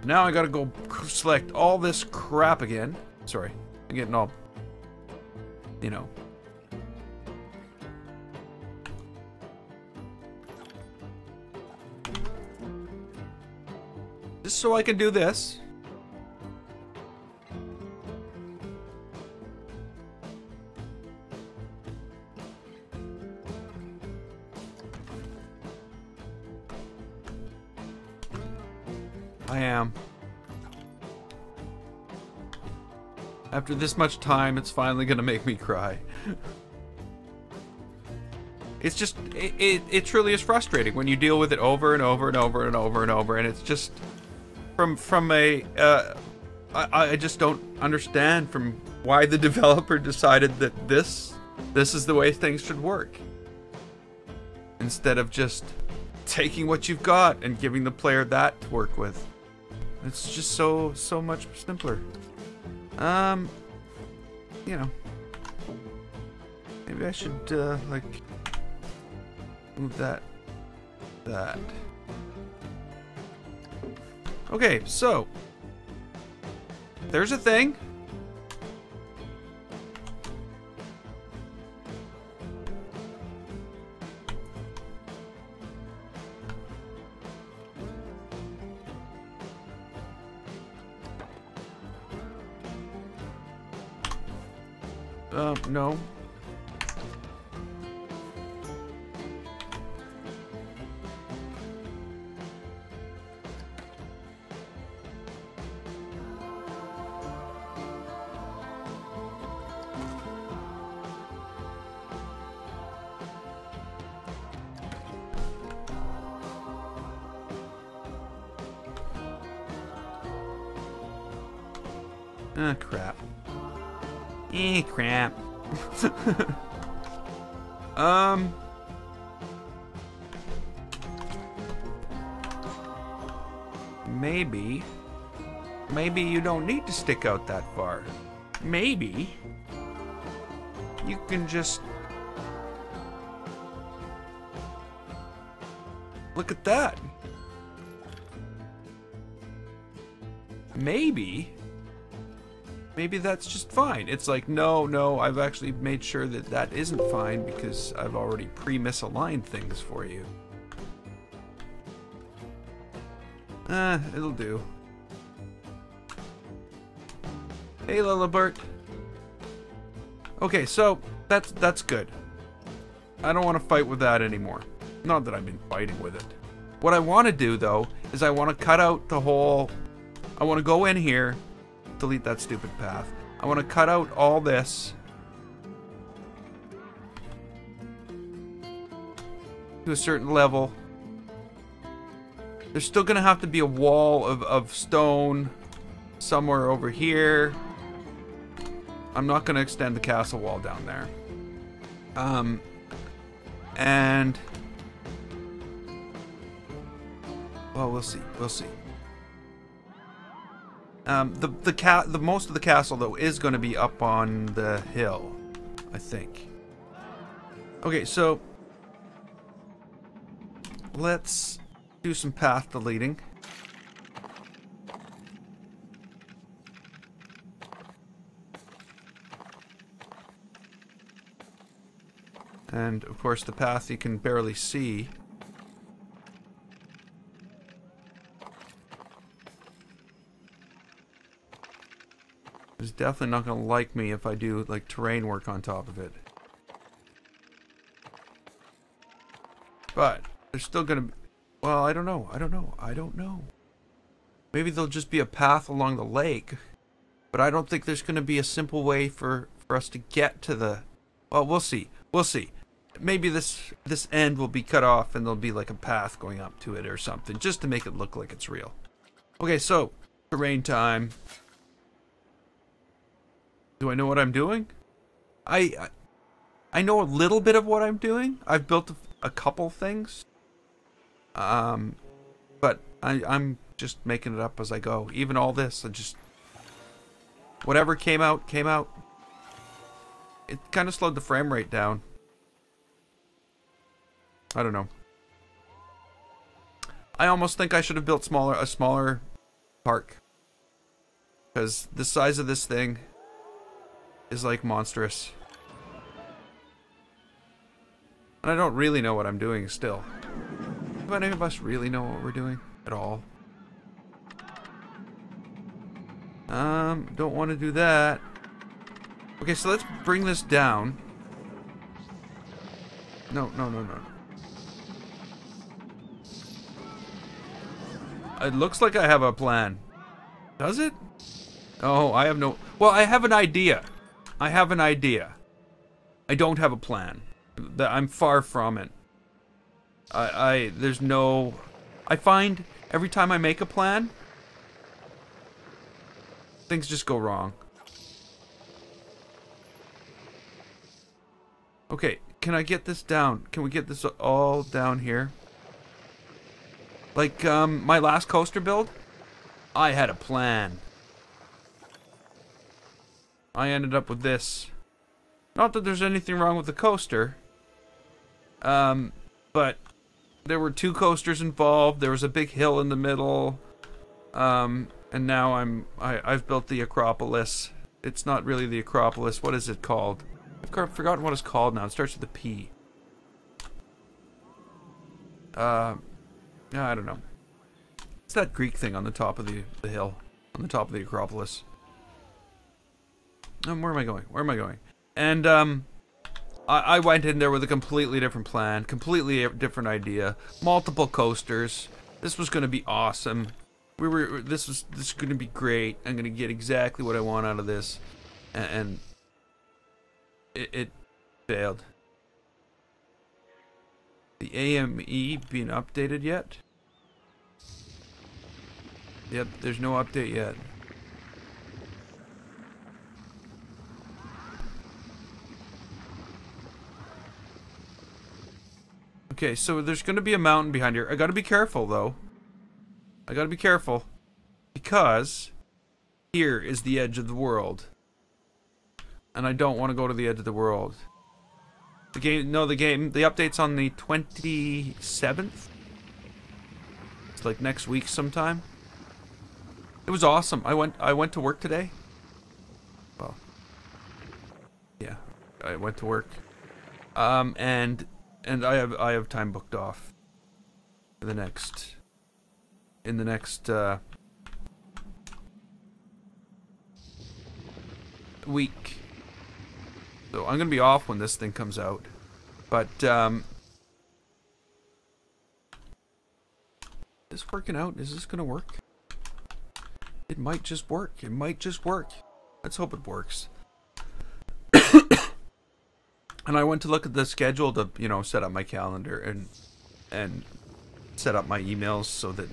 Now I gotta go select all this crap again. Sorry, I'm getting all, you know. Just so I can do this. I am. After this much time, it's finally gonna make me cry. It's just, it truly is frustrating when you deal with it over and over and over and over and over, and it's just, from a, I just don't understand from why the developer decided that this is the way things should work. Instead of just taking what you've got and giving the player that to work with. It's just so much simpler. You know, maybe I should like move that. Okay, so there's a thing. No. Ah, crap. Crap. Maybe you don't need to stick out that far. Maybe you can just Look at that. Maybe that's just fine. It's like, no, I've actually made sure that that isn't fine because I've already pre-misaligned things for you. It'll do. Hey, Lillibert. Okay, so that's good. I don't want to fight with that anymore. Not that I've been fighting with it. What I want to do, though, is I want to cut out the whole... I want to go in here, delete that stupid path. I want to cut out all this to a certain level. There's still going to have to be a wall of stone somewhere over here. I'm not going to extend the castle wall down there. And... well, we'll see. We'll see. The most of the castle, though, is going to be up on the hill, I think. Okay, so let's do some path deleting. And, of course, the path you can barely see. It's definitely not going to like me if I do, like, terrain work on top of it. But, there's still going to be... well, I don't know. Maybe there'll just be a path along the lake. But I don't think there's going to be a simple way for us to get to the... well, we'll see. We'll see. Maybe this end will be cut off and there'll be like a path going up to it or something, just to make it look like it's real. Okay, so, terrain time. Do I know what I'm doing? I know a little bit of what I'm doing. I've built a couple things. But I'm just making it up as I go. Even all this, I just... whatever came out, came out. It kind of slowed the frame rate down. I don't know. I almost think I should have built a smaller park. Because the size of this thing is like monstrous. And I don't really know what I'm doing still. Do any of us really know what we're doing at all? Don't want to do that. Okay, so let's bring this down. No. It looks like I have a plan. Does it? Oh, I have no... well, I have an idea. I don't have a plan. I'm far from it. There's no... I find every time I make a plan, things just go wrong. Okay, can I get this down? Can we get this all down here? Like, my last coaster build, I had a plan. I ended up with this. Not that there's anything wrong with the coaster. But there were two coasters involved. There was a big hill in the middle. And now I've built the Acropolis. It's not really the Acropolis. What is it called? I've forgotten what it's called now. It starts with a P. Yeah, I don't know. It's that Greek thing on the top of the hill. On the top of the Acropolis. Where am I going? And, I went in there with a completely different plan. Completely different idea. Multiple coasters. This was going to be awesome. This is going to be great. I'm going to get exactly what I want out of this. And it failed. The AME being updated yet? Yep, there's no update yet. Okay, so there's going to be a mountain behind here. I got to be careful, though. I got to be careful. Because here is the edge of the world. And I don't want to go to the edge of the world. The update's on the 27th? like next week sometime. It was awesome. I went to work today. Well, yeah, I went to work. And I have time booked off in the next week. So I'm gonna be off when this thing comes out. But is this working out? Is this gonna work? It might just work. It might just work. Let's hope it works. And I went to look at the schedule to, you know, set up my calendar and set up my emails so that,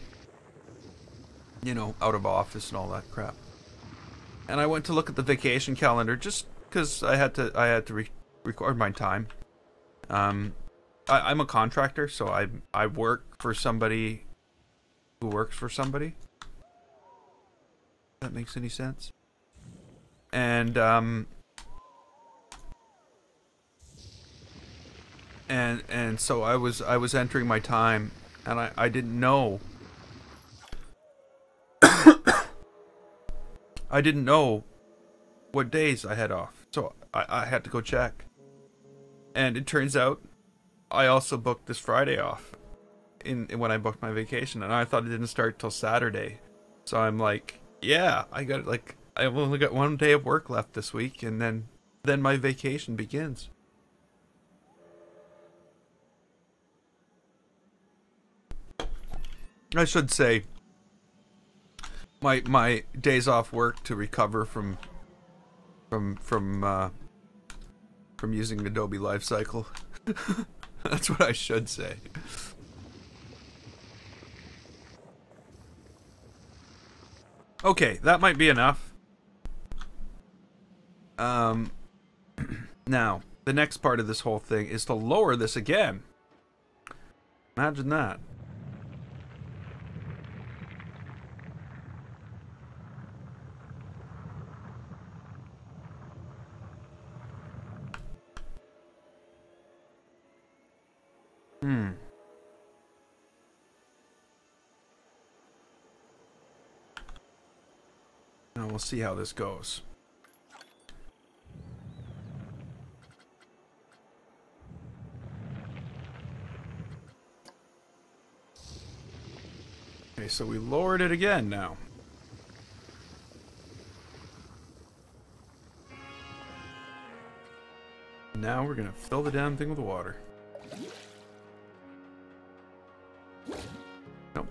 you know, out of office and all that crap. And I went to look at the vacation calendar just because I had to record my time. I'm a contractor, so I work for somebody who works for somebody. If that makes any sense? And so I was entering my time, and I didn't know. I didn't know what days I had off, so I had to go check. And it turns out I also booked this Friday off when I booked my vacation, and I thought it didn't start till Saturday. So I'm like, yeah, I've only got 1 day of work left this week, and then my vacation begins. I should say my days off work to recover from using Adobe Lifecycle. That's what I should say. Okay, that might be enough. Now, the next part of this whole thing is to lower this again. Imagine that. Now we'll see how this goes. Okay, so we lowered it again now. Now we're gonna fill the damn thing with water. Nope.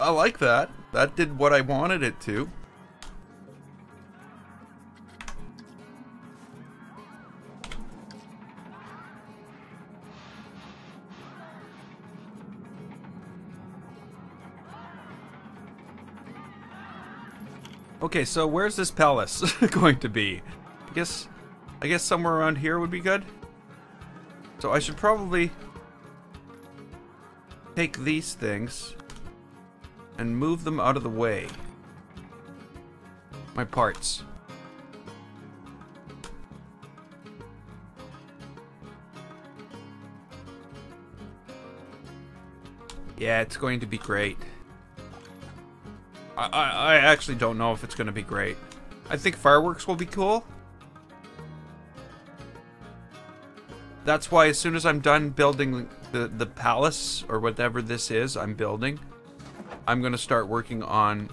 I like that. That did what I wanted it to. Okay, so where's this palace going to be? I guess somewhere around here would be good. So I should probably take these things and move them out of the way. My parts. Yeah, it's going to be great. I actually don't know if it's going to be great. I think fireworks will be cool. That's why as soon as I'm done building the palace, or whatever this is I'm building, I'm going to start working on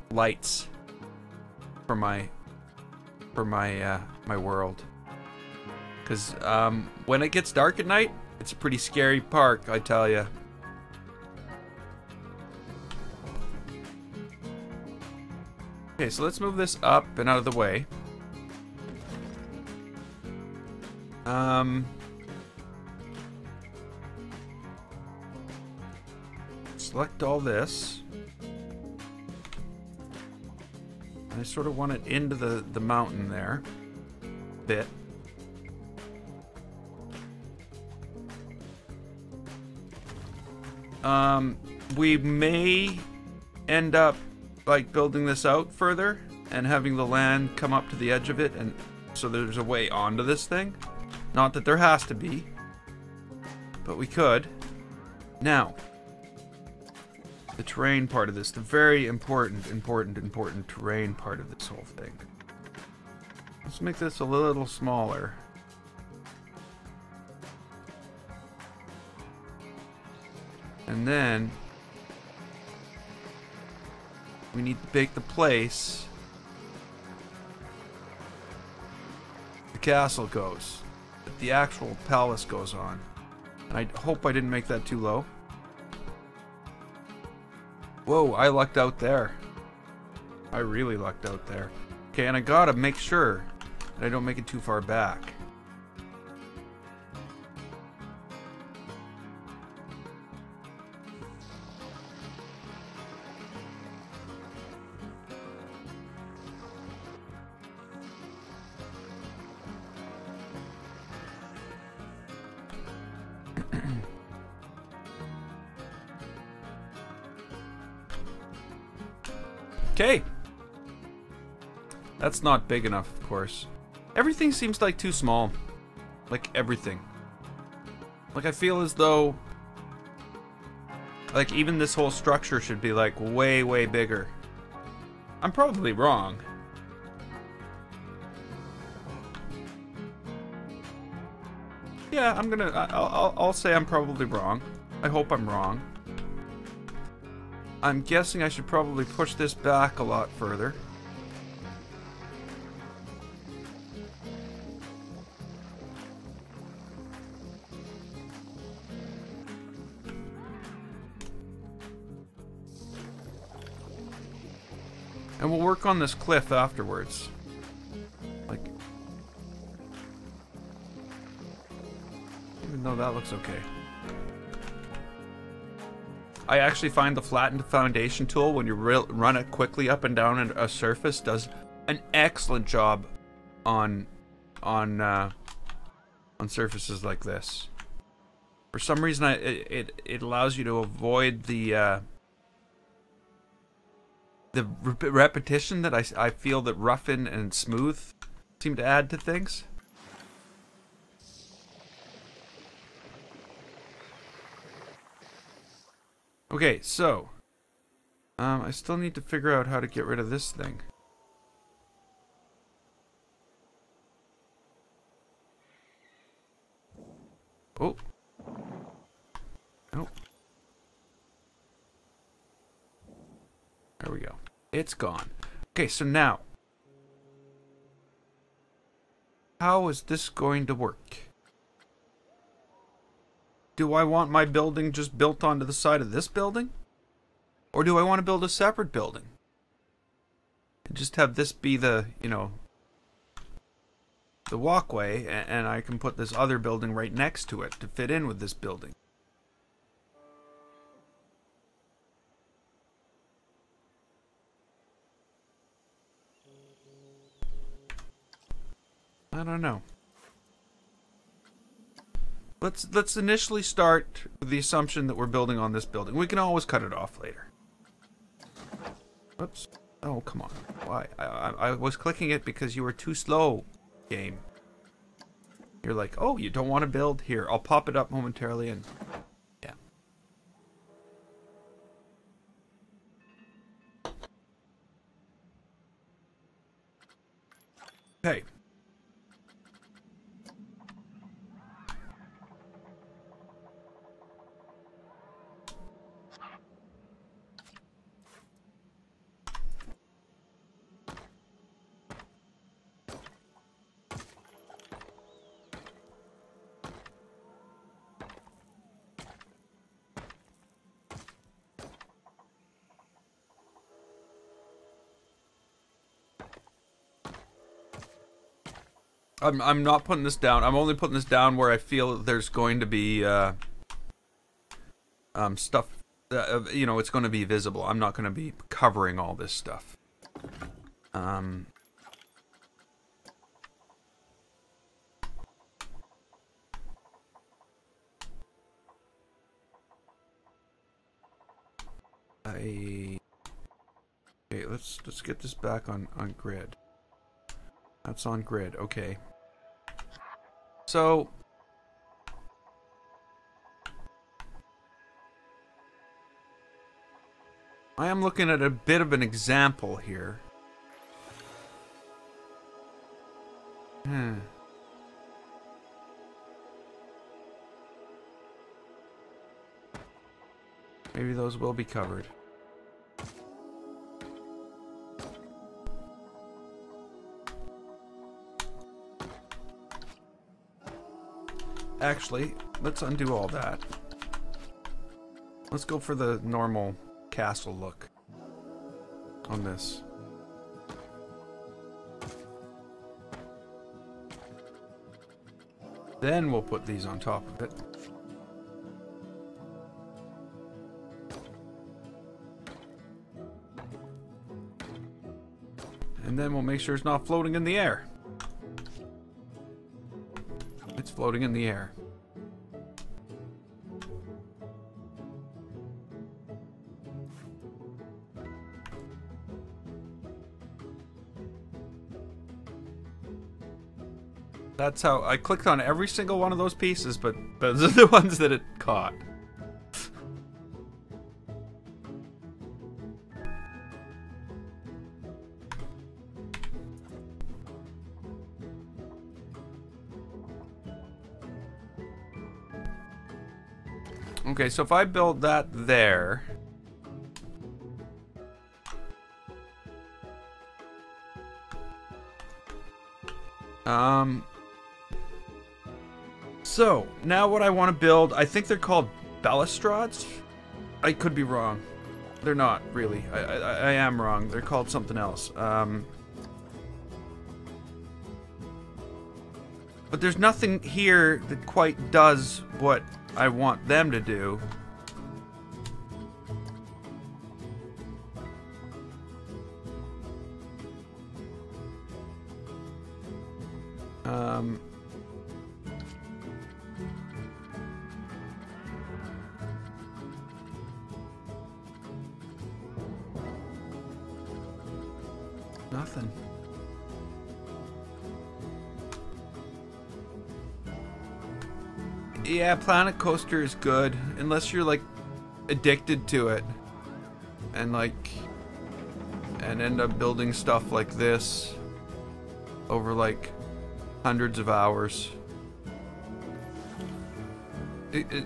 lights for my world. Because when it gets dark at night, it's a pretty scary park, I tell ya. Okay, so let's move this up and out of the way. Select all this. I sort of want it into the mountain there. Bit. We may end up like building this out further and having the land come up to the edge of it so there's a way onto this thing. Not that there has to be, but we could. Now, the terrain part of this, the very important terrain part of this whole thing. Let's make this a little smaller. And then we need to make the place the castle goes, that the actual palace goes on. And I hope I didn't make that too low. Whoa, I lucked out there. I really lucked out there. Okay, and I gotta make sure that I don't make it too far back. Okay. That's not big enough, of course. Everything seems like too small. Like everything. Like I feel as though like even this whole structure should be like way, way bigger. I'm probably wrong. Yeah, I'll say I'm probably wrong. I hope I'm wrong. I'm guessing I should probably push this back a lot further. And we'll work on this cliff afterwards. Like, even though that looks okay. I actually find the flatten foundation tool, when you run it quickly up and down a surface, does an excellent job on surfaces like this. For some reason, it allows you to avoid the repetition that I feel that roughen and smooth seem to add to things. Okay, so I still need to figure out how to get rid of this thing. Oh. Nope. There we go. It's gone. Okay, so now, how is this going to work? Do I want my building just built onto the side of this building? Or do I want to build a separate building? And just have this be the, you know, the walkway, and I can put this other building right next to it to fit in with this building. I don't know. Let's initially start with the assumption that we're building on this building. We can always cut it off later. Oops. Oh, come on. Why? I was clicking it because you were too slow, game. You're like, oh, you don't want to build? Here, I'll pop it up momentarily and... yeah. Okay. I'm not putting this down. I'm only putting this down where I feel that there's going to be stuff. You know, it's going to be visible. I'm not going to be covering all this stuff. Okay, let's get this back on grid. That's on grid. Okay. So I am looking at a bit of an example here. Maybe those will be covered. Actually, let's undo all that. Let's go for the normal castle look on this. Then we'll put these on top of it. And then we'll make sure it's not floating in the air. It's floating in the air. That's how I clicked on every single one of those pieces, but those are the ones that it caught. Okay, so if I build that there, so now what I want to build, I think they're called balustrades. I could be wrong. They're not really. I am wrong. They're called something else. But there's nothing here that quite does what I want them to do. Nothing. Yeah, Planet Coaster is good, unless you're like addicted to it and end up building stuff like this over like hundreds of hours.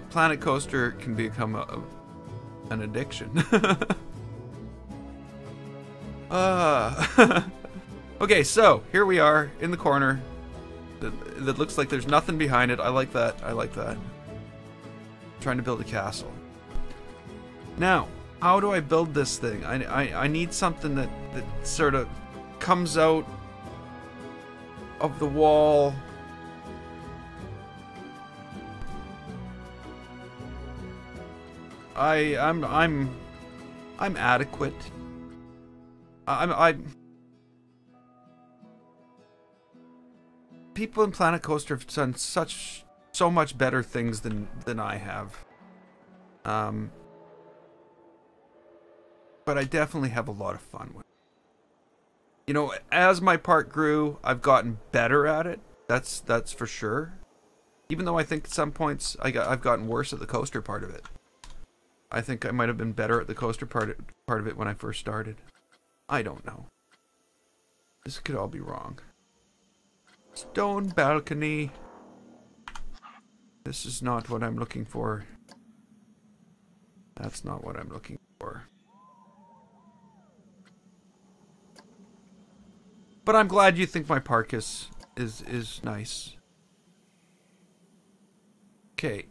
Planet Coaster can become an addiction. Okay, so here we are in the corner. That looks like there's nothing behind it. I like that. I like that. Trying to build a castle. Now, how do I build this thing? I need something that sort of comes out of the wall. I'm adequate. People in Planet Coaster have done so much better things than I have. But I definitely have a lot of fun with it. You know, as my park grew, I've gotten better at it. That's for sure. Even though I think at some points I've gotten worse at the coaster part of it. I think I might have been better at the coaster part of it when I first started. I don't know. This could all be wrong. Stone balcony. This is not what I'm looking for. That's not what I'm looking for. But I'm glad you think my park is nice. Okay.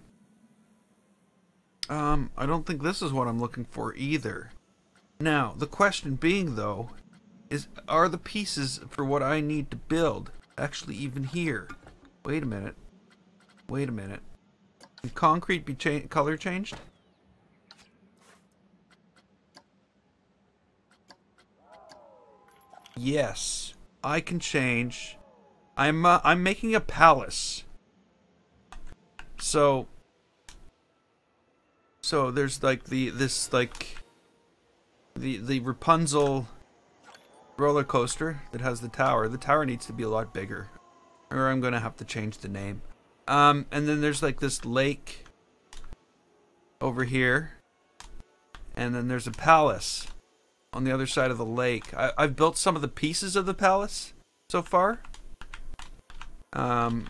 I don't think this is what I'm looking for either. Now, the question being though, is are the pieces for what I need to build actually even here? Wait a minute. Wait a minute. Can concrete be color changed? Yes, I can change. I'm making a palace. So there's like the Rapunzel roller coaster that has the tower. The tower needs to be a lot bigger, or I'm gonna have to change the name. And then there's like this lake over here, and then there's a palace on the other side of the lake. I've built some of the pieces of the palace so far. And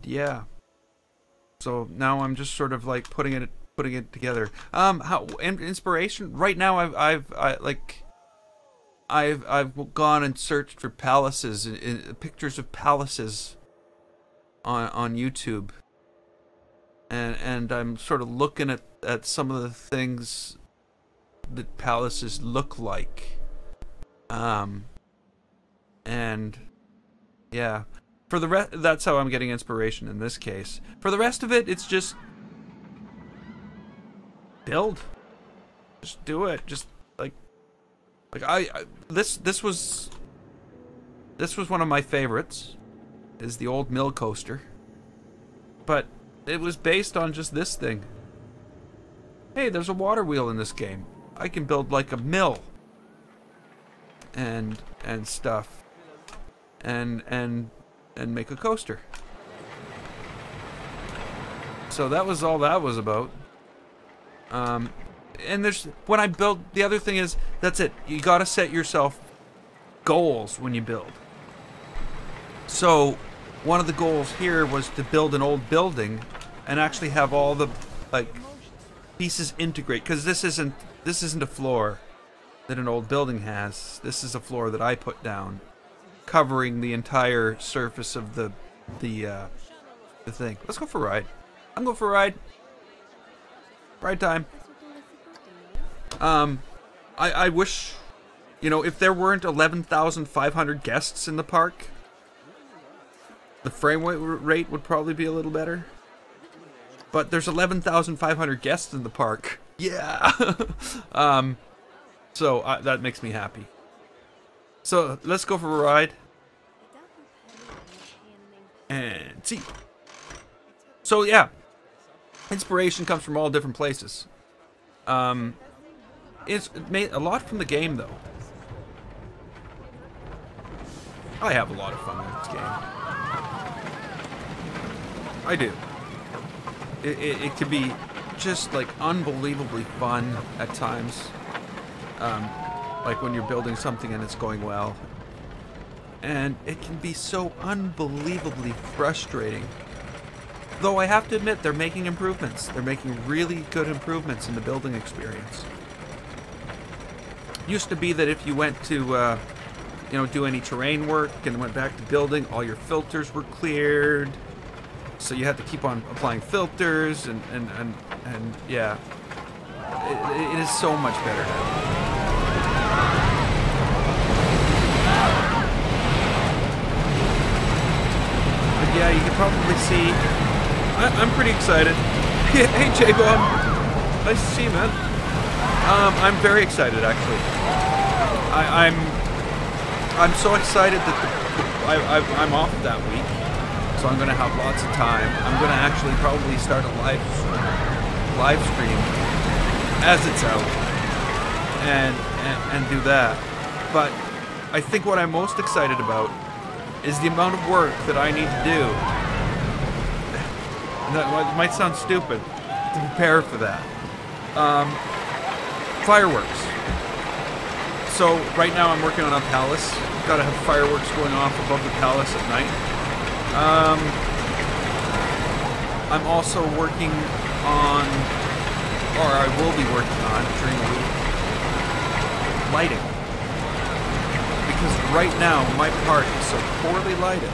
yeah. So now I'm just sort of like putting it together. How inspiration? Right now I've gone and searched for palaces, pictures of palaces on YouTube. And I'm sort of looking at some of the things that palaces look like. And yeah, for the rest, that's how I'm getting inspiration in this case. For the rest of it, it's just build, just do it. Just like this was one of my favorites, is the old mill coaster, but it was based on just this thing. Hey, there's a water wheel in this game. I can build like a mill and stuff and make a coaster. So that was all that was about. And there's, when I build, the other thing is, that's it. You gotta set yourself goals when you build. So one of the goals here was to build an old building and actually have all the like pieces integrate, because this isn't a floor that an old building has. This is a floor that I put down, covering the entire surface of the thing. Let's go for a ride. I'm going for a ride. Ride time. I wish, you know, if there weren't 11,500 guests in the park, the frame rate would probably be a little better. But there's 11,500 guests in the park. Yeah. So that makes me happy. So let's go for a ride. And see. So yeah, inspiration comes from all different places. It's made a lot from the game, though. I have a lot of fun with this game. I do. It can be just like unbelievably fun at times. Like when you're building something and it's going well. And it can be so unbelievably frustrating. Though I have to admit, they're making improvements. They're making really good improvements in the building experience. Used to be that if you went to, you know, do any terrain work and went back to building, all your filters were cleared. So you had to keep on applying filters and yeah. It is so much better now. But yeah, you can probably see I'm pretty excited. Hey, J-Bob. Nice to see you, man. I'm very excited, actually. I'm so excited that I'm off that week, so I'm gonna have lots of time. I'm gonna actually probably start a live stream as it's out, and do that. But I think what I'm most excited about is the amount of work that I need to do. That might sound stupid to prepare for that. Fireworks. So right now I'm working on a palace. Gotta have fireworks going off above the palace at night. I'm also working on, or I will be working on during the week, lighting. Because right now my park is so poorly lighted,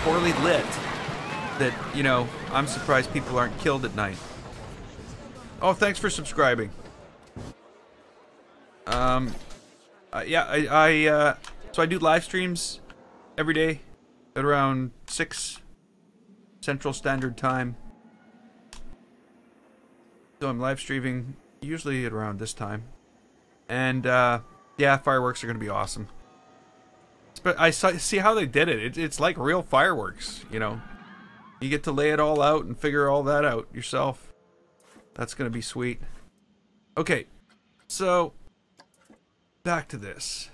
poorly lit, that, you know, I'm surprised people aren't killed at night. Oh, thanks for subscribing. Yeah, so I do live streams every day at around 6 Central Standard Time. So I'm live streaming usually at around this time. And, yeah, fireworks are going to be awesome. But I see how they did it. It's like real fireworks, you know. You get to lay it all out and figure all that out yourself. That's going to be sweet. Okay, so back to this.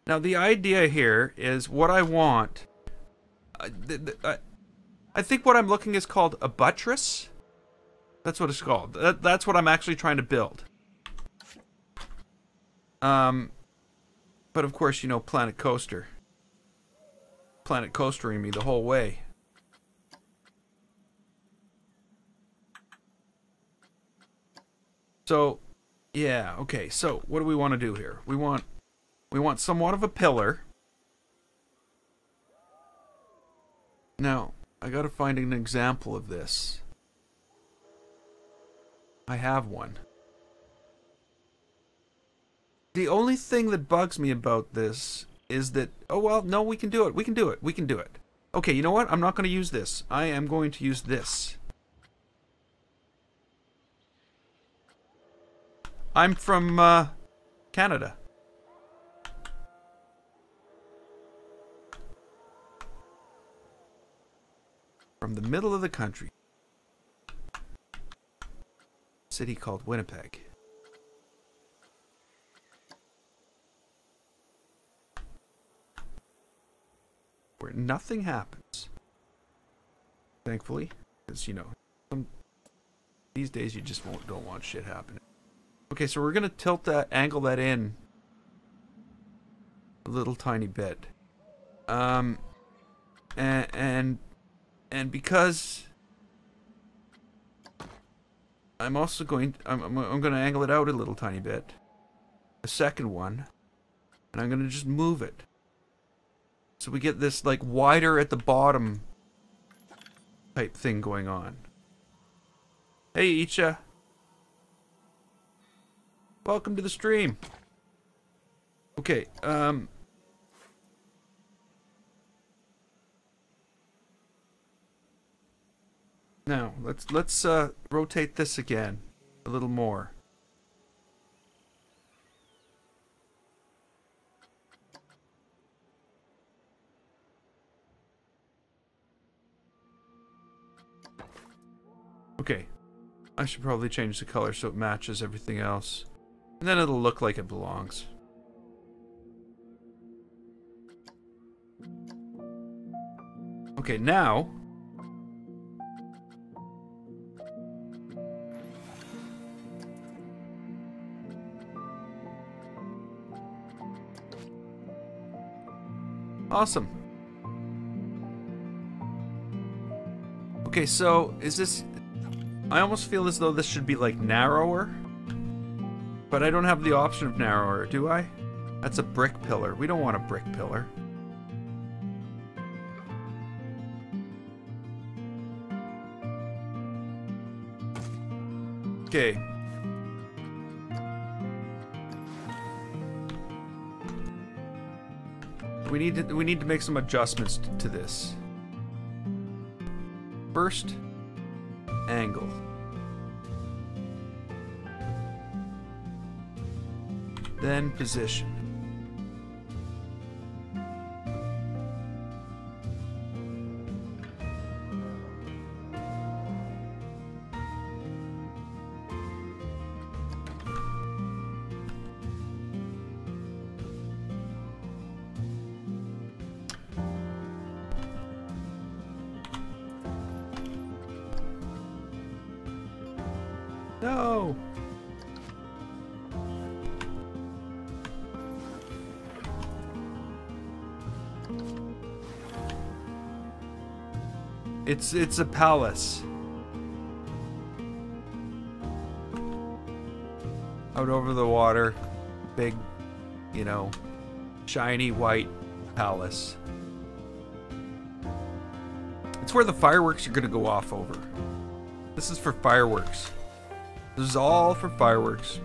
Now the idea here is what I want. I think what I'm looking is called a buttress. That's what it's called. That's what I'm actually trying to build. But of course, you know, Planet Coaster. Planet Coastering me the whole way. So, yeah, okay. So, what do we want to do here? We want somewhat of a pillar. Now, I got to find an example of this. I have one. The only thing that bugs me about this is that, oh well, no, we can do it. We can do it. We can do it. Okay, you know what? I'm not going to use this. I am going to use this. I'm from Canada. From the middle of the country. City called Winnipeg. Where nothing happens. Thankfully, because you know, these days you just don't want shit happening. Okay, so we're gonna tilt that, angle that in a little tiny bit, and because I'm also going, I'm gonna angle it out a little tiny bit, a second one, and I'm gonna just move it. So we get this, like, wider at the bottom type thing going on. Hey, Icha. Welcome to the stream. Okay, now, let's rotate this again a little more. Okay, I should probably change the color so it matches everything else. And then it'll look like it belongs. Okay, now... Awesome. Okay, so is this... I almost feel as though this should be like narrower. But I don't have the option of narrower, do I? That's a brick pillar. We don't want a brick pillar. Okay. We need to make some adjustments to this. First, angle. Then position. No! It's a palace. Out over the water. Big, you know, shiny white palace. It's where the fireworks are gonna go off over. This is for fireworks. This is all for fireworks.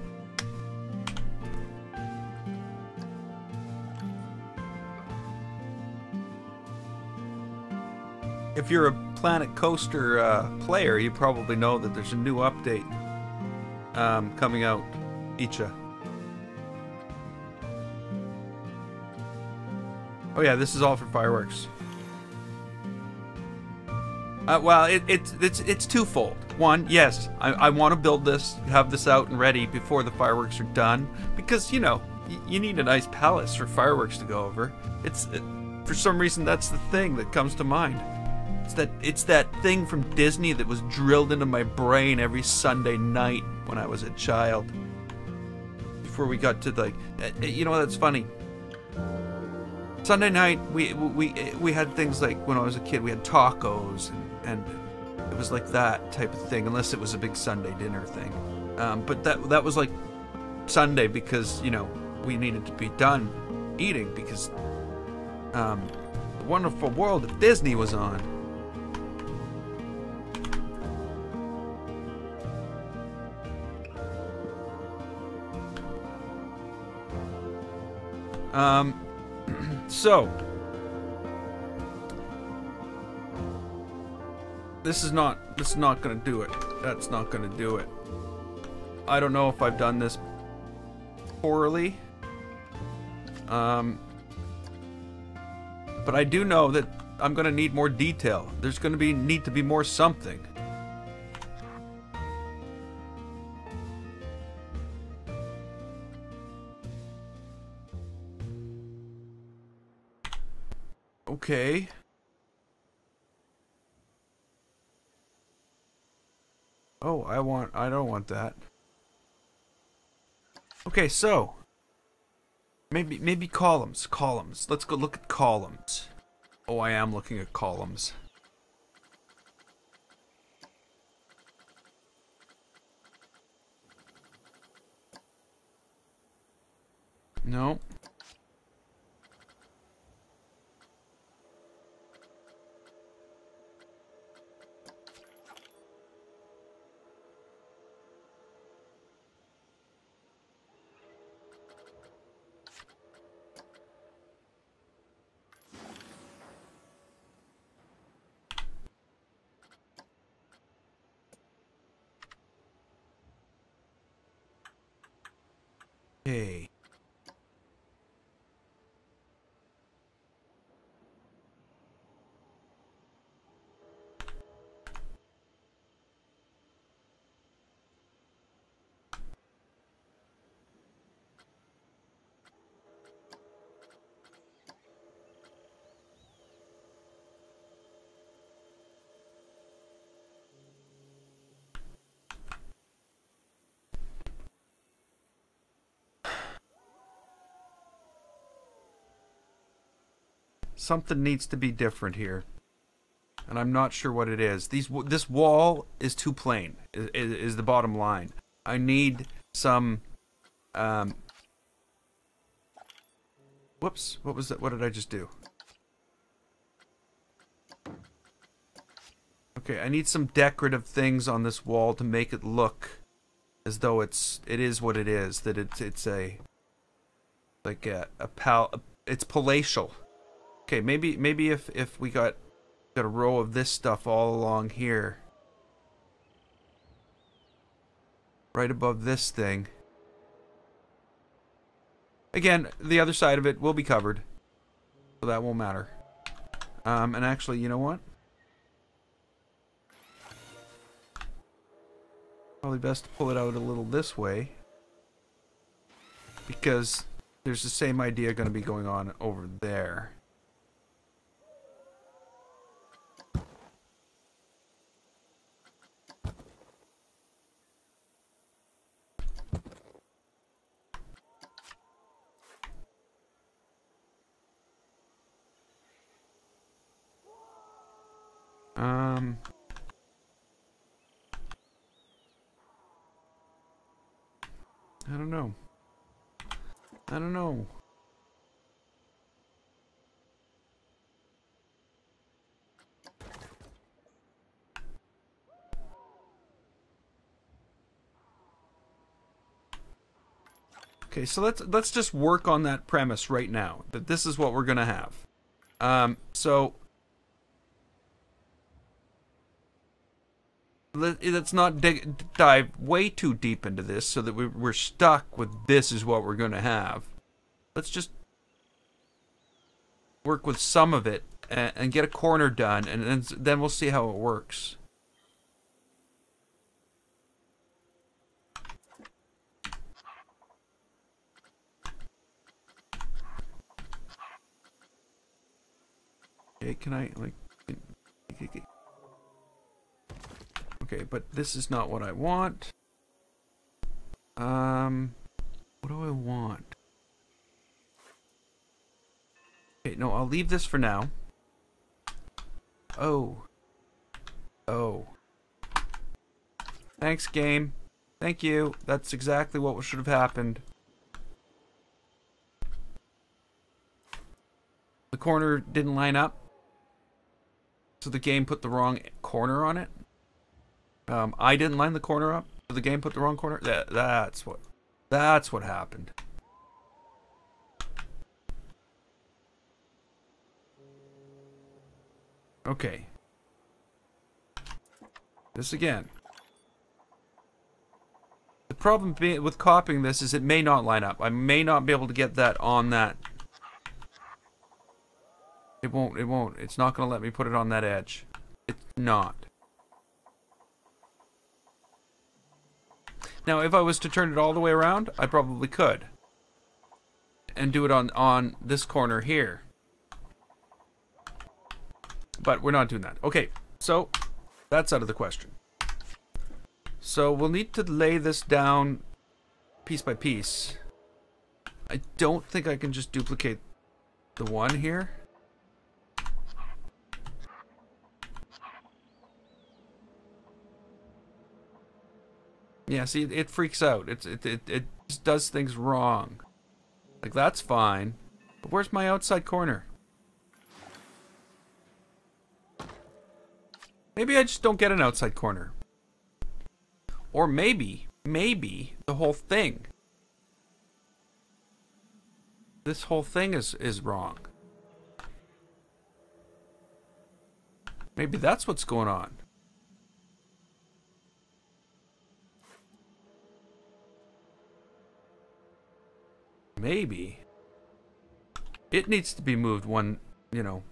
If you're a Planet Coaster player, you probably know that there's a new update coming out. Icha. Oh yeah, this is all for fireworks. Well, it's twofold. one, yes, I want to build this, have this out and ready before the fireworks are done, because, you know, you need a nice palace for fireworks to go over. For some reason, that's the thing that comes to mind. It's that thing from Disney that was drilled into my brain every Sunday night when I was a child. Before we got to, like, you know, that's funny. Sunday night, we had things like, when I was a kid, we had tacos, and it was like that type of thing, unless it was a big Sunday dinner thing. But that was like Sunday because, you know, we needed to be done eating because The Wonderful World of Disney was on. So this is not gonna do it. That's not gonna do it. I don't know if I've done this poorly. But I do know that I'm gonna need more detail. There's gonna need to be more something. Okay. Oh, I don't want that. Okay, so maybe columns. Let's go look at columns. Oh, I am looking at columns. No. Okay. Something needs to be different here, and I'm not sure what it is. This wall is too plain. Is the bottom line. I need some. Whoops! What was that? What did I just do? Okay, I need some decorative things on this wall to make it look as though it is what it is. That it's a like it's palatial. Okay, maybe if we got a row of this stuff all along here, right above this thing. Again, the other side of it will be covered, so that won't matter. And actually, you know what? Probably best to pull it out a little this way, because there's the same idea going to be going on over there. I don't know. Okay, so let's just work on that premise right now, that this is what we're gonna have. So let's not dive way too deep into this so that we're stuck with this is what we're gonna have. Let's just work with some of it and get a corner done, and then we'll see how it works. Okay, can I, like... Okay, but this is not what I want. What do I want? Okay, no, I'll leave this for now. Oh. Oh. Thanks, game. Thank you. That's exactly what should have happened. The corner didn't line up. So the game put the wrong corner on it. I didn't line the corner up. So the game put the wrong corner. That's what happened. Okay. This again. The problem with copying this is it may not line up. I may not be able to get that on that. It won't. It's not going to let me put it on that edge. It's not. Now, if I was to turn it all the way around, I probably could. And do it on this corner here. But we're not doing that. Okay, so that's out of the question. So we'll need to lay this down piece by piece. I don't think I can just duplicate the one here. Yeah, see, it freaks out. It just does things wrong. Like, that's fine. But where's my outside corner? Maybe I just don't get an outside corner. Or maybe the whole thing. This whole thing is wrong. Maybe that's what's going on. Maybe. It needs to be moved one, you know.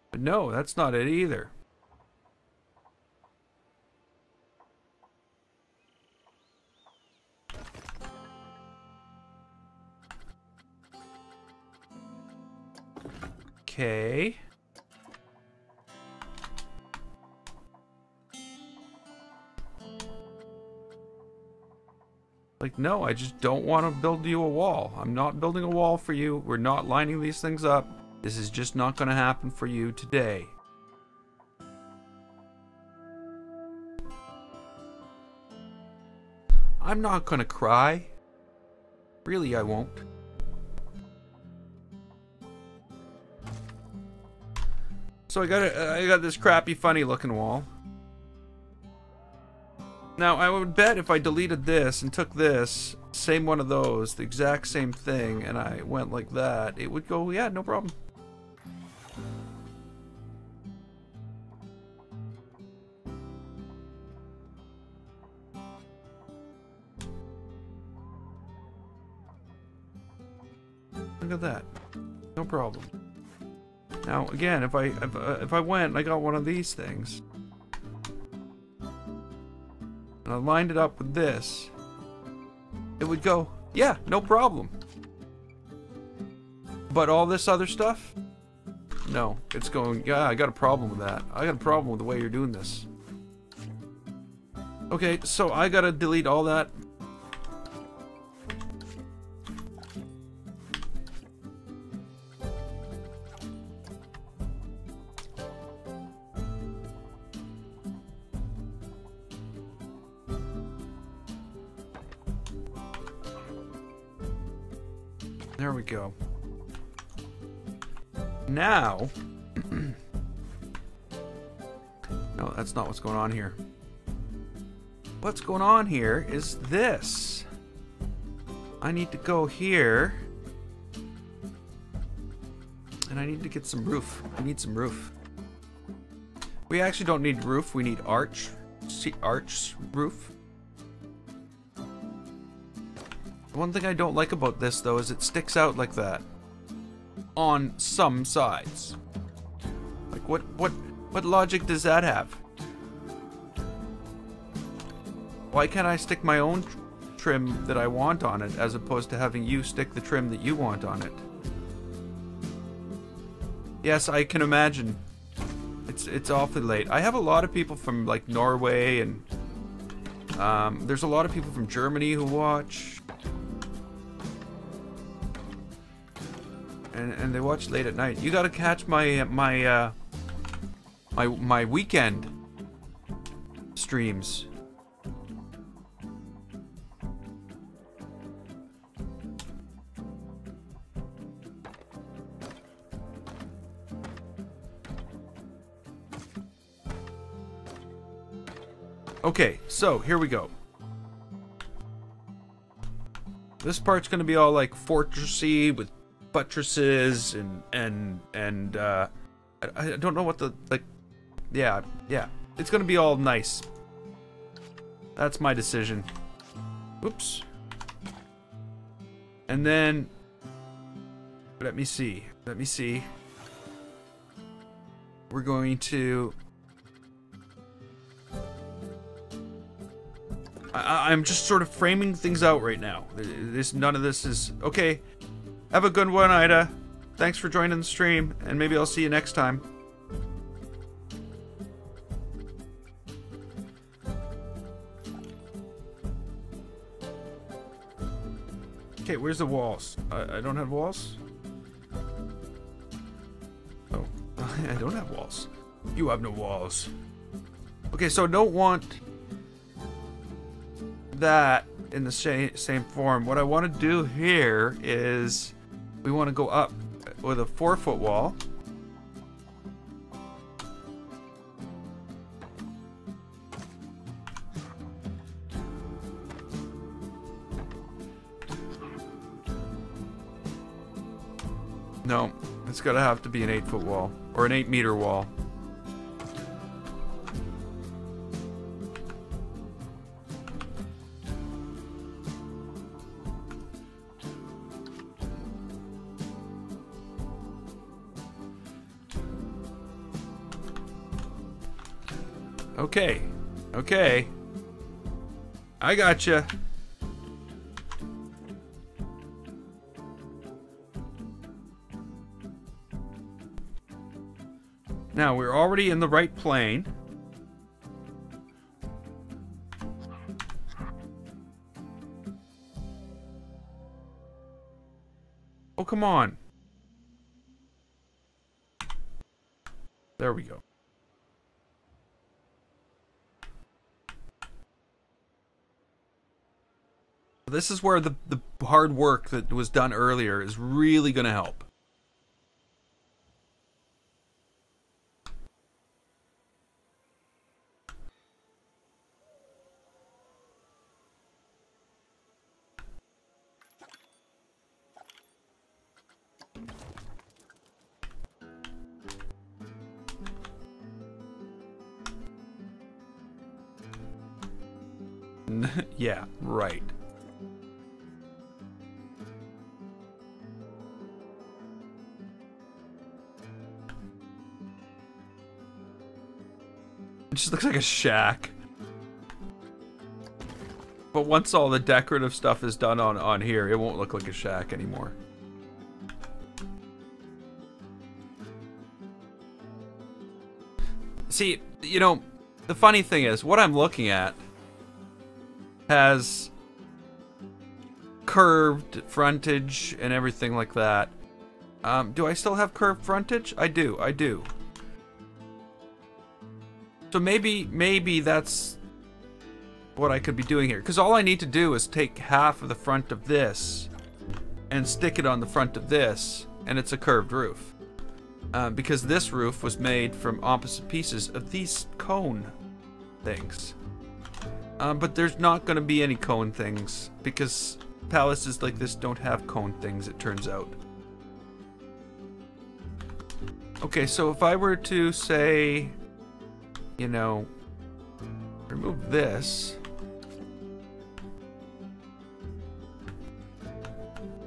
But no, that's not it either. Okay. Like, no, I just don't want to build you a wall. I'm not building a wall for you. We're not lining these things up. This is just not going to happen for you today. I'm not going to cry. Really, I won't. So I got this crappy, funny looking wall. Now, I would bet if I deleted this and took this, same one of those, the exact same thing, and I went like that, it would go, yeah, no problem. Look at that. No problem. Now, again, if I went and I got one of these things, and I lined it up with this, it would go, yeah, no problem. But all this other stuff, no, it's going, yeah, I got a problem with that. I got a problem with the way you're doing this. Okay, so I gotta delete all that. There we go. Now, no, that's not what's going on here. What's going on here is this. I need to go here, and I need to get some roof. I need some roof. We actually don't need roof. We need arch. See, arch roof. One thing I don't like about this, though, is it sticks out like that on some sides. Like, what logic does that have? Why can't I stick my own trim that I want on it, as opposed to having you stick the trim that you want on it. Yes, I can imagine. It's awfully late. I have a lot of people from like Norway, and there's a lot of people from Germany who watch, and they watch late at night. You got to catch my my weekend streams. Okay, so here we go. This part's gonna be all like fortressy with buttresses and I don't know what the like. Yeah, it's gonna be all nice. That's my decision. Oops. And then let me see. We're going to. I'm just sort of framing things out right now. None of this is okay. Have a good one, Ida. Thanks for joining the stream, and maybe I'll see you next time. Okay, where's the walls? I don't have walls? Oh, I don't have walls. You have no walls. Okay, so don't want that in the same form. What I want to do here is we want to go up with a 4-foot wall. No, it's gotta have to be an 8-foot wall or an 8-meter wall. Okay. I gotcha. Now, we're already in the right plane. Oh, come on. There we go. This is where the hard work that was done earlier is really going to help. Yeah, right. It just looks like a shack. But once all the decorative stuff is done on here, it won't look like a shack anymore. See, you know, the funny thing is, what I'm looking at has curved frontage and everything like that. Do I still have curved frontage? I do. So maybe that's what I could be doing here. Because all I need to do is take half of the front of this and stick it on the front of this, and it's a curved roof. Because this roof was made from opposite pieces of these cone things. But there's not going to be any cone things, because palaces like this don't have cone things, it turns out. Okay, so if I were to say, you know, remove this,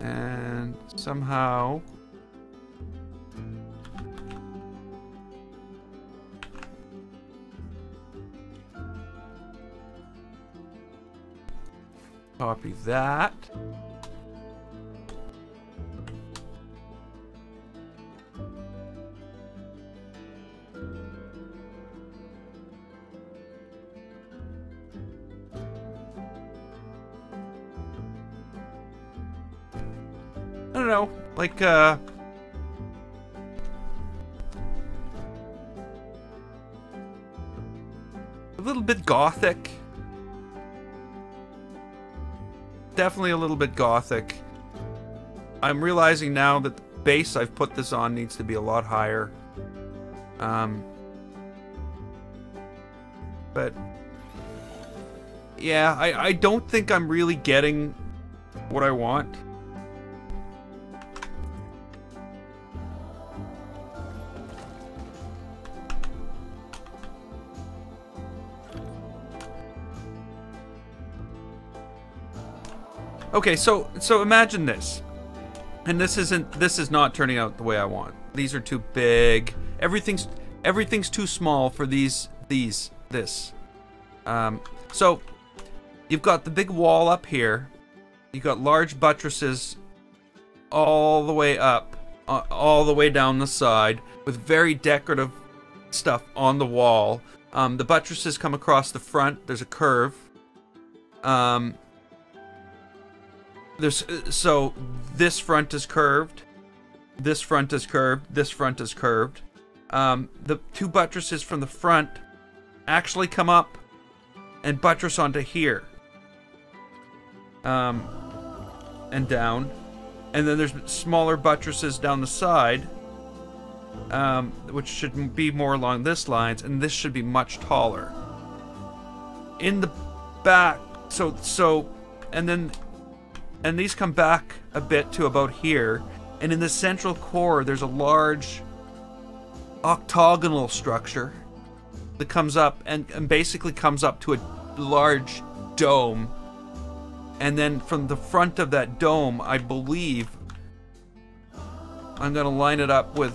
and somehow Copy that. I don't know, like, a little bit gothic. Definitely a little bit gothic. I'm realizing now that the base I've put this on needs to be a lot higher. But yeah, I don't think I'm really getting what I want. Okay, so imagine this. And this is not turning out the way I want. These are too big. Everything's too small for this. So you've got the big wall up here. You've got large buttresses all the way up, all the way down the side, with very decorative stuff on the wall. The buttresses come across the front. There's a curve. So this front is curved. This front is curved. This front is curved. The two buttresses from the front actually come up and buttress onto here. And down. And then there's smaller buttresses down the side, which should be more along this lines, and this should be much taller. In the back, and these come back a bit to about here, and in the central core there's a large octagonal structure that comes up and basically comes up to a large dome. And then from the front of that dome, I believe I'm gonna line it up with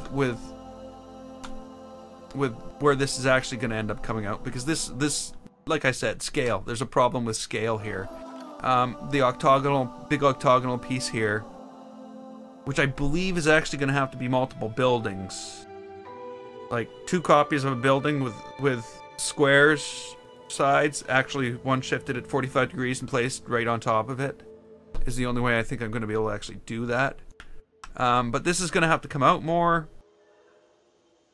where this is actually gonna end up coming out, because this like I said, scale. There's a problem with scale here. The big octagonal piece here, which I believe is actually gonna have to be multiple buildings. Like 2 copies of a building with squares sides, actually one shifted at 45 degrees and placed right on top of it, is the only way I think I'm going to be able to actually do that. But this is going to have to come out more.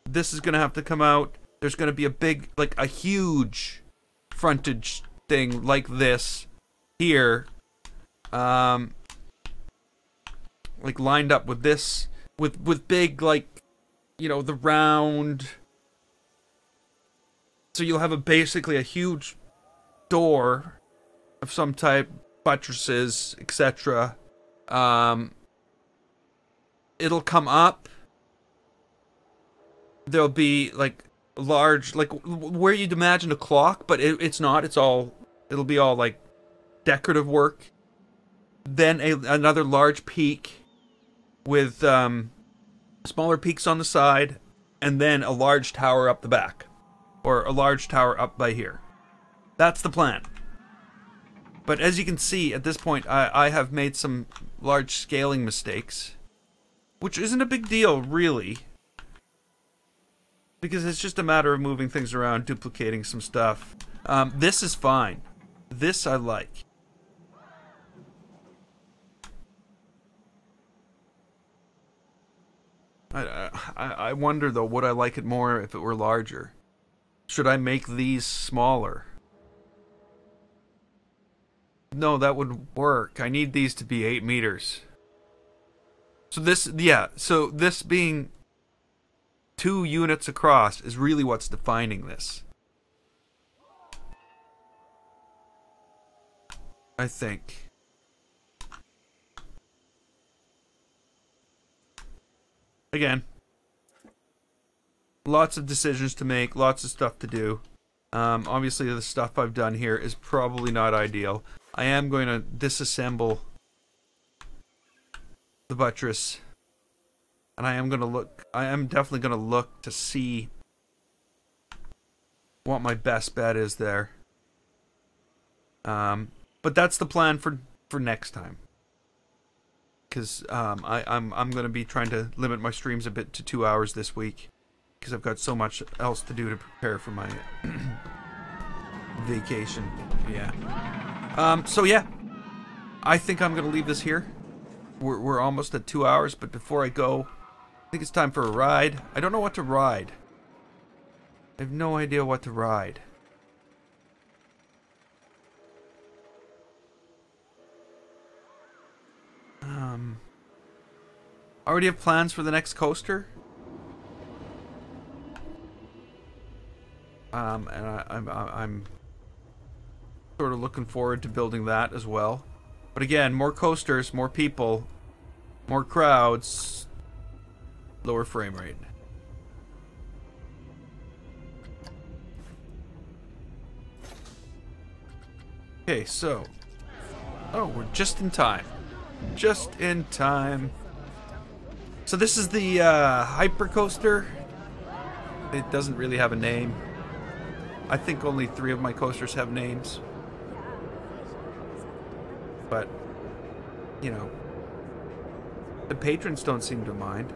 This is going to have to come out. There's going to be a big, like a huge frontage thing like this here, like lined up with this, with big, like, you know, the round. So you'll have basically a huge door of some type, buttresses, etc. It'll come up. There'll be like large, like where you'd imagine a clock, but it's not. It'll be all like decorative work. Then another large peak with smaller peaks on the side, and then a large tower up the back. Or a large tower up by here. That's the plan. But as you can see, at this point, I have made some large scaling mistakes. Which isn't a big deal, really. Because it's just a matter of moving things around, duplicating some stuff. This is fine. This I like. I wonder, though, would I like it more if it were larger? Should I make these smaller? No, that would work. I need these to be 8 meters. So this being 2 units across is really what's defining this. I think. Again, lots of decisions to make, lots of stuff to do. Obviously the stuff I've done here is probably not ideal. I am going to disassemble the buttress, and I am definitely going to look to see what my best bet is there. But that's the plan for next time. Because I'm going to be trying to limit my streams a bit to 2 hours this week. Because I've got so much else to do to prepare for my vacation. Yeah. So yeah. I think I'm going to leave this here. We're almost at 2 hours, but before I go, I think it's time for a ride. I don't know what to ride. I have no idea what to ride. I already have plans for the next coaster. And I'm sort of looking forward to building that as well. But again, more coasters, more people, more crowds, lower frame rate. Okay, so... Oh, we're just in time. Just in time. So this is the Hyper Coaster. It doesn't really have a name. I think only 3 of my coasters have names. But, you know, the patrons don't seem to mind.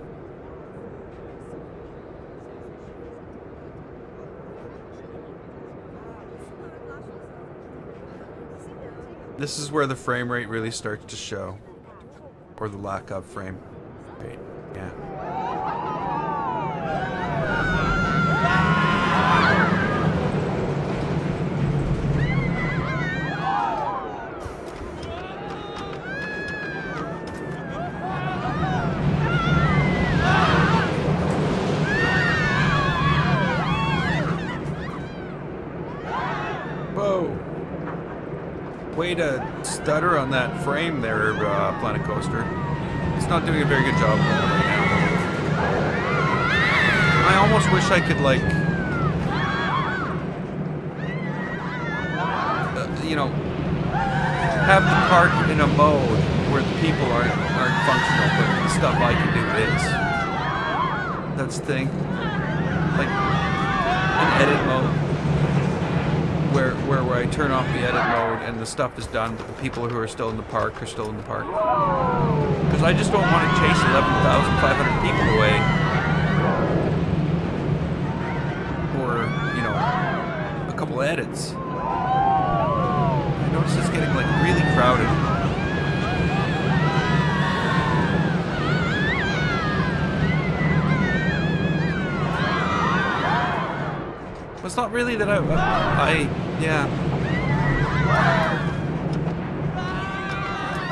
This is where the frame rate really starts to show. Or the lack of frame rate, yeah. Way to stutter on that frame there, Planet Coaster. It's not doing a very good job right now. I almost wish I could, like, you know, have the park in a mode where the people aren't functional, but the stuff I can do is. That's the thing. Like, an edit mode. Where I turn off the edit mode and the stuff is done, but the people who are still in the park are still in the park. Because I just don't want to chase 11,500 people away for, you know, a couple edits. I notice it's getting, like, really crowded. It's not really that yeah.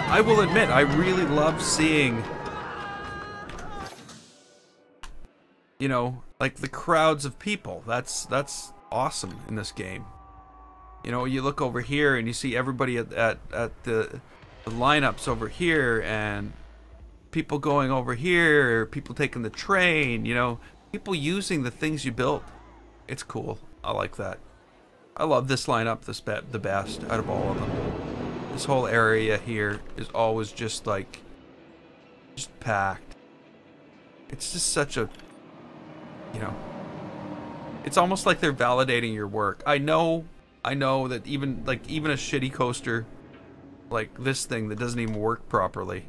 I will admit, I really love seeing, you know, like the crowds of people. That's awesome in this game. You know, you look over here and you see everybody at the lineups over here, and people going over here, people taking the train, you know, people using the things you built. It's cool. I like that. I love this lineup the best out of all of them. This whole area here is always just like, just packed. It's just such a, you know, it's almost like they're validating your work. I know that even a shitty coaster like this thing that doesn't even work properly,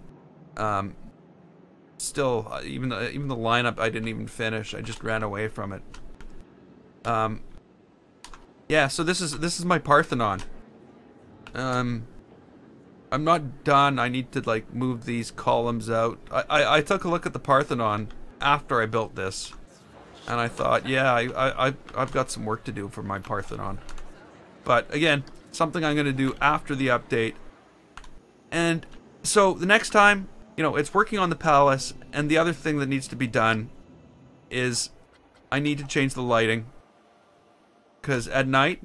still, even the lineup I didn't even finish. I just ran away from it. Yeah, so this is my Parthenon. I'm not done. I need to, like, move these columns out. I took a look at the Parthenon after I built this, and I thought, yeah, I've got some work to do for my Parthenon. But again, something I'm gonna do after the update. And so the next time, you know, it's working on the palace, and the other thing that needs to be done is I need to change the lighting. Because at night,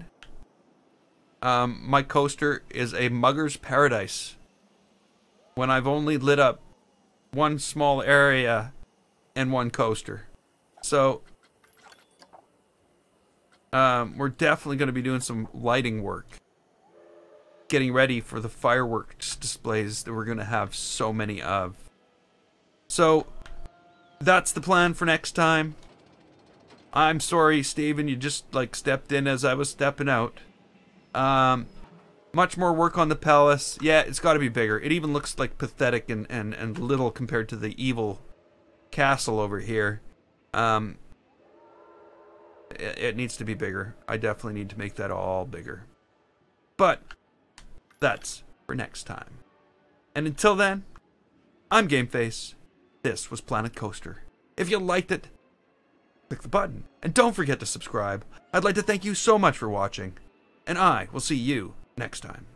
my coaster is a mugger's paradise. When I've only lit up one small area and one coaster. So, we're definitely going to be doing some lighting work. Getting ready for the fireworks displays that we're going to have so many of. So, that's the plan for next time. I'm sorry, Steven, you just, like, stepped in as I was stepping out. Much more work on the palace. Yeah, it's got to be bigger. It even looks like pathetic and little compared to the evil castle over here. It needs to be bigger. I definitely need to make that all bigger. But that's for next time. And until then, I'm GameFace. This was Planet Coaster. If you liked it, click the button. And don't forget to subscribe. I'd like to thank you so much for watching. And I will see you next time.